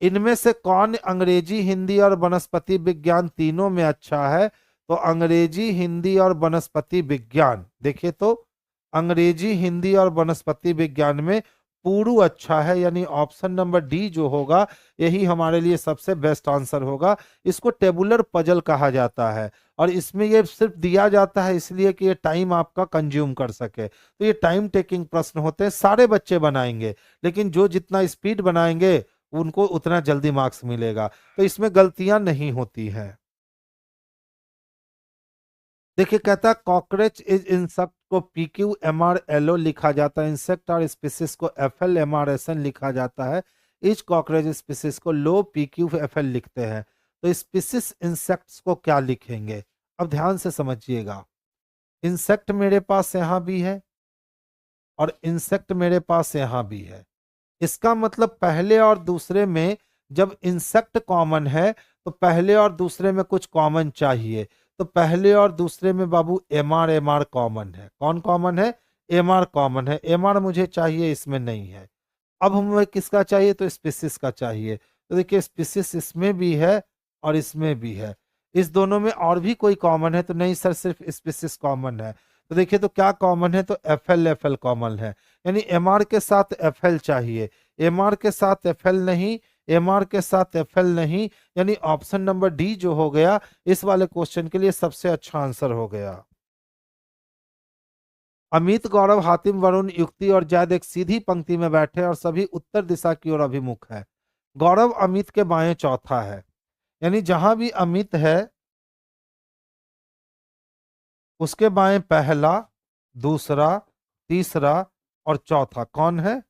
इनमें से कौन अंग्रेजी, हिंदी और वनस्पति विज्ञान तीनों में अच्छा है? तो अंग्रेजी, हिंदी और वनस्पति विज्ञान, देखिए तो अंग्रेजी, हिंदी और वनस्पति विज्ञान में पुरु अच्छा है, यानी ऑप्शन नंबर डी जो होगा यही हमारे लिए सबसे बेस्ट आंसर होगा। इसको टेबुलर पजल कहा जाता है, और इसमें ये सिर्फ दिया जाता है इसलिए कि ये टाइम आपका कंज्यूम कर सके। तो ये टाइम टेकिंग प्रश्न होते हैं, सारे बच्चे बनाएंगे, लेकिन जो जितना स्पीड बनाएंगे उनको उतना जल्दी मार्क्स मिलेगा। तो इसमें गलतियां नहीं होती हैं। देखिए कहता है कॉकरोच इज इंसेक्ट को PQMRLO लिखा जाता है, इंसेक्ट और स्पीसीज को FLMRSN लिखा जाता है, इच कॉकरोच स्पीसीज को लो PQFL लिखते हैं। तो स्पीसीज इंसेक्ट्स को क्या लिखेंगे? अब ध्यान से समझिएगा, इंसेक्ट मेरे पास यहां भी है और इंसेक्ट मेरे पास यहां भी है। इसका मतलब पहले और दूसरे में जब इंसेक्ट कॉमन है तो पहले और दूसरे में कुछ कॉमन चाहिए। तो पहले और दूसरे में बाबू MR कॉमन है। कौन कॉमन है? MR कॉमन है। MR मुझे चाहिए, इसमें नहीं है। अब हमें किसका चाहिए? तो स्पीसीज का चाहिए। तो देखिए स्पीसीज इसमें भी है और इसमें भी है। इस दोनों में और भी कोई कॉमन है? तो नहीं सर, सिर्फ स्पीसीज कॉमन है। तो देखिए तो क्या कॉमन है? तो FL कॉमन है, यानी MR के साथ FL चाहिए, MR के साथ FL नहीं, MR के साथ FL नहीं, यानी ऑप्शन नंबर डी जो हो गया इस वाले क्वेश्चन के लिए सबसे अच्छा आंसर हो गया। अमित, गौरव, हातिम, वरुण, युक्ति और जैद एक सीधी पंक्ति में बैठे और सभी उत्तर दिशा की ओर अभिमुख है। गौरव अमित के बाएं चौथा है, यानी जहां भी अमित है उसके बाएं पहला, दूसरा, तीसरा और चौथा कौन है?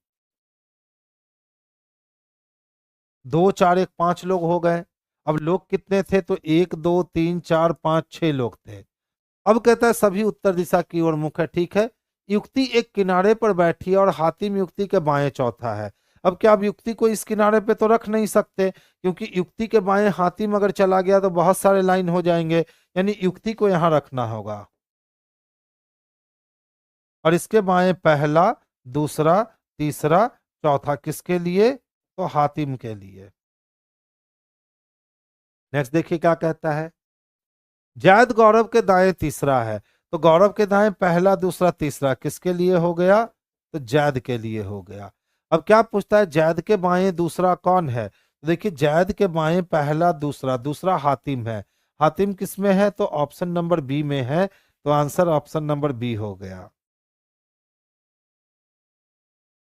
2 4 1 5 लोग हो गए। अब लोग कितने थे? तो 1 2 3 4 5 6 लोग थे। अब कहता है सभी उत्तर दिशा की ओर मुख है। ठीक है, युक्ति एक किनारे पर बैठी है और हातिम युक्ति के बाएं चौथा है। अब क्या आप युक्ति को इस किनारे पे तो रख नहीं सकते, क्योंकि युक्ति के बाएं हातिम अगर चला गया तो बहुत सारे लाइन हो जाएंगे, यानी युक्ति को यहां रखना होगा। और इसके बाएं पहला, दूसरा, तीसरा, चौथा किसके लिए? तो हातिम के लिए। नेक्स्ट देखिए क्या कहता है, जैद गौरव के दाएं तीसरा है। तो गौरव के दाएं पहला, दूसरा, तीसरा किसके लिए हो गया? तो जैद के लिए हो गया। अब क्या पूछता है, जैद के बाएं दूसरा कौन है? तो देखिए जैद के बाएं पहला, दूसरा, दूसरा हातिम है। हातिम किसमें है? तो ऑप्शन नंबर बी में है। तो आंसर ऑप्शन नंबर बी हो गया।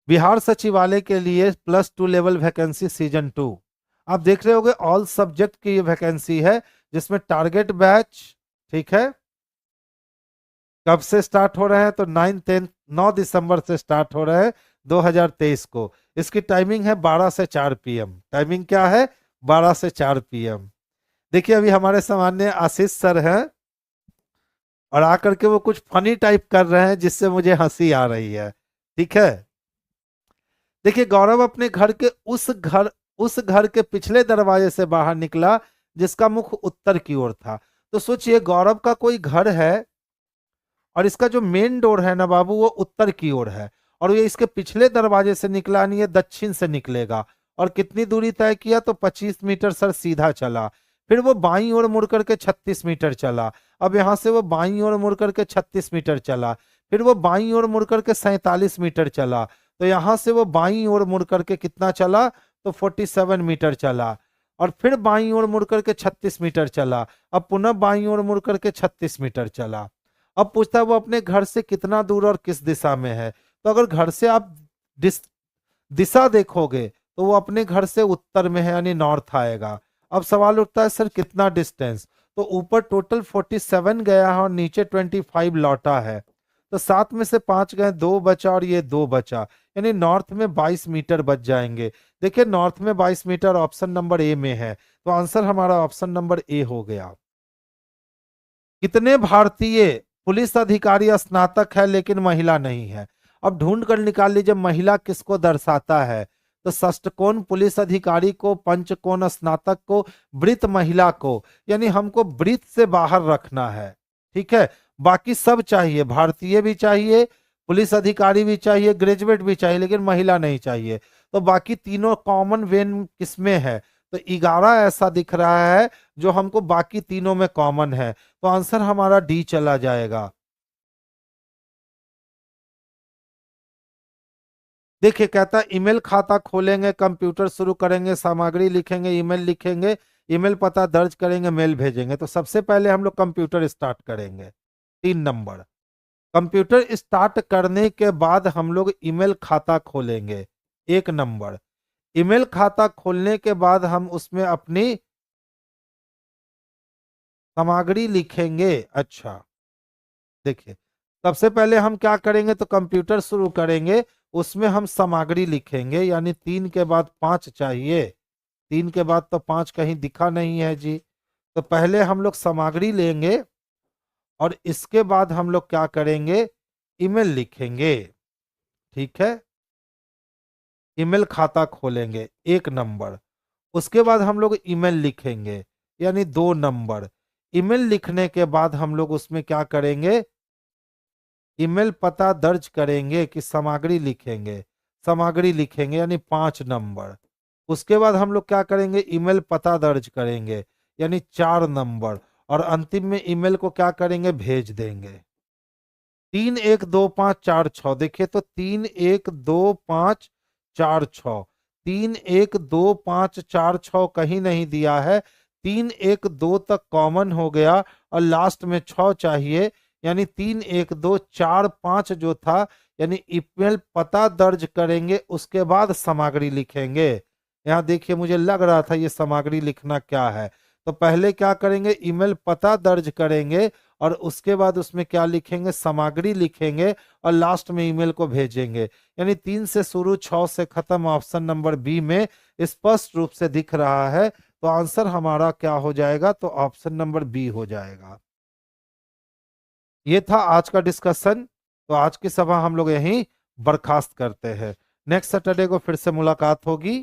बिहार सचिवालय के लिए +2 लेवल वैकेंसी सीजन 2, आप देख रहे होंगे ऑल सब्जेक्ट की ये वैकेंसी है, जिसमें टारगेट बैच, ठीक है, कब से स्टार्ट हो रहे हैं? तो 9 दिसंबर से स्टार्ट हो रहे हैं 2023 को। इसकी टाइमिंग है 12 से 4 PM। टाइमिंग क्या है? 12 से 4 PM। देखिए अभी हमारे सामने आशीष सर हैं और आकर के वो कुछ फनी टाइप कर रहे हैं जिससे मुझे हंसी आ रही है। ठीक है, देखिए गौरव अपने घर के उस घर के पिछले दरवाजे से बाहर निकला जिसका मुख उत्तर की ओर था। तो सोचिए गौरव का कोई घर है और इसका जो मेन डोर है ना बाबू वो उत्तर की ओर है, और ये इसके पिछले दरवाजे से निकला नहीं है, दक्षिण से निकलेगा। और कितनी दूरी तय किया? तो 25 मीटर सर सीधा चला। फिर वो बाईं ओर मुड़ करके 36 मीटर चला। अब यहां से वो बाईं ओर मुड़ करके 36 मीटर चला। फिर वो बाईं ओर मुड़ करके 47 मीटर चला। तो यहां से वो बाईं ओर मुड़ करके कितना चला? तो 47 मीटर चला। और फिर बाईं ओर मुड़ करके 36 मीटर चला। अब पुनः बाईं ओर मुड़ करके 36 मीटर चला। अब पूछता है वो अपने घर से कितना दूर और किस दिशा में है? तो अगर घर से आप दिशा देखोगे तो वो अपने घर से उत्तर में है, यानी नॉर्थ आएगा। अब सवाल उठता है सर कितना डिस्टेंस? तो ऊपर टोटल 47 गया है और नीचे 25 लौटा है। तो 7 में से 5 गए, 2 बचा और ये 2 बचा, यानी नॉर्थ में 22 मीटर बच जाएंगे। देखिए नॉर्थ में 22 मीटर ऑप्शन नंबर ए में है, तो आंसर हमारा ऑप्शन नंबर ए हो गया। कितने भारतीय पुलिस अधिकारी स्नातक है लेकिन महिला नहीं है? अब ढूंढ कर निकाल लीजिए महिला किसको दर्शाता है। तो षष्ठकोण पुलिस अधिकारी को, पंचकोण स्नातक को, वृत्त महिला को, यानी हमको वृत्त से बाहर रखना है। ठीक है, बाकी सब चाहिए, भारतीय भी चाहिए, पुलिस अधिकारी भी चाहिए, ग्रेजुएट भी चाहिए, लेकिन महिला नहीं चाहिए। तो बाकी तीनों कॉमन वेन किसमें है? तो 11 ऐसा दिख रहा है जो हमको बाकी तीनों में कॉमन है, तो आंसर हमारा डी चला जाएगा। देखिए कहता है ईमेल खाता खोलेंगे, कंप्यूटर शुरू करेंगे, सामग्री लिखेंगे, ईमेल लिखेंगे, ईमेल पता दर्ज करेंगे, मेल भेजेंगे। तो सबसे पहले हम लोग कंप्यूटर स्टार्ट करेंगे, 3 नंबर। कंप्यूटर स्टार्ट करने के बाद हम लोग ईमेल खाता खोलेंगे, 1 नंबर। ईमेल खाता खोलने के बाद हम उसमें अपनी सामग्री लिखेंगे। अच्छा देखिए, सबसे पहले हम क्या करेंगे, तो कंप्यूटर शुरू करेंगे, उसमें हम सामग्री लिखेंगे, यानी 3 के बाद 5 चाहिए। 3 के बाद तो 5 कहीं दिखा नहीं है जी। तो पहले हम लोग सामग्री लेंगे और इसके बाद हम लोग क्या करेंगे, ईमेल लिखेंगे। ठीक है, ईमेल खाता खोलेंगे, 1 नंबर। उसके बाद हम लोग ईमेल लिखेंगे, यानी 2 नंबर। ईमेल लिखने के बाद हम लोग उसमें क्या करेंगे, ईमेल पता दर्ज करेंगे कि सामग्री लिखेंगे, सामग्री लिखेंगे, यानी 5 नंबर। उसके बाद हम लोग क्या करेंगे, ईमेल पता दर्ज करेंगे, यानी 4 नंबर। और अंतिम में ईमेल को क्या करेंगे, भेज देंगे। 3 1 2 5 4 6, देखिए तो 3 1 2 5 4 6, 3 1 2 5 4 6 कहीं नहीं दिया है। 3 1 2 तक कॉमन हो गया और लास्ट में 6 चाहिए, यानी 3 1 2 4 5 जो था, यानी ईमेल पता दर्ज करेंगे, उसके बाद सामग्री लिखेंगे। यहाँ देखिए मुझे लग रहा था ये सामग्री लिखना क्या है, तो पहले क्या करेंगे, ईमेल पता दर्ज करेंगे और उसके बाद उसमें क्या लिखेंगे, सामग्री लिखेंगे और लास्ट में ईमेल को भेजेंगे। यानी 3 से शुरू 6 से खत्म ऑप्शन नंबर बी में स्पष्ट रूप से दिख रहा है, तो आंसर हमारा क्या हो जाएगा, तो ऑप्शन नंबर बी हो जाएगा। ये था आज का डिस्कशन। तो आज की सभा हम लोग यहीं बर्खास्त करते हैं। नेक्स्ट सैटरडे को फिर से मुलाकात होगी।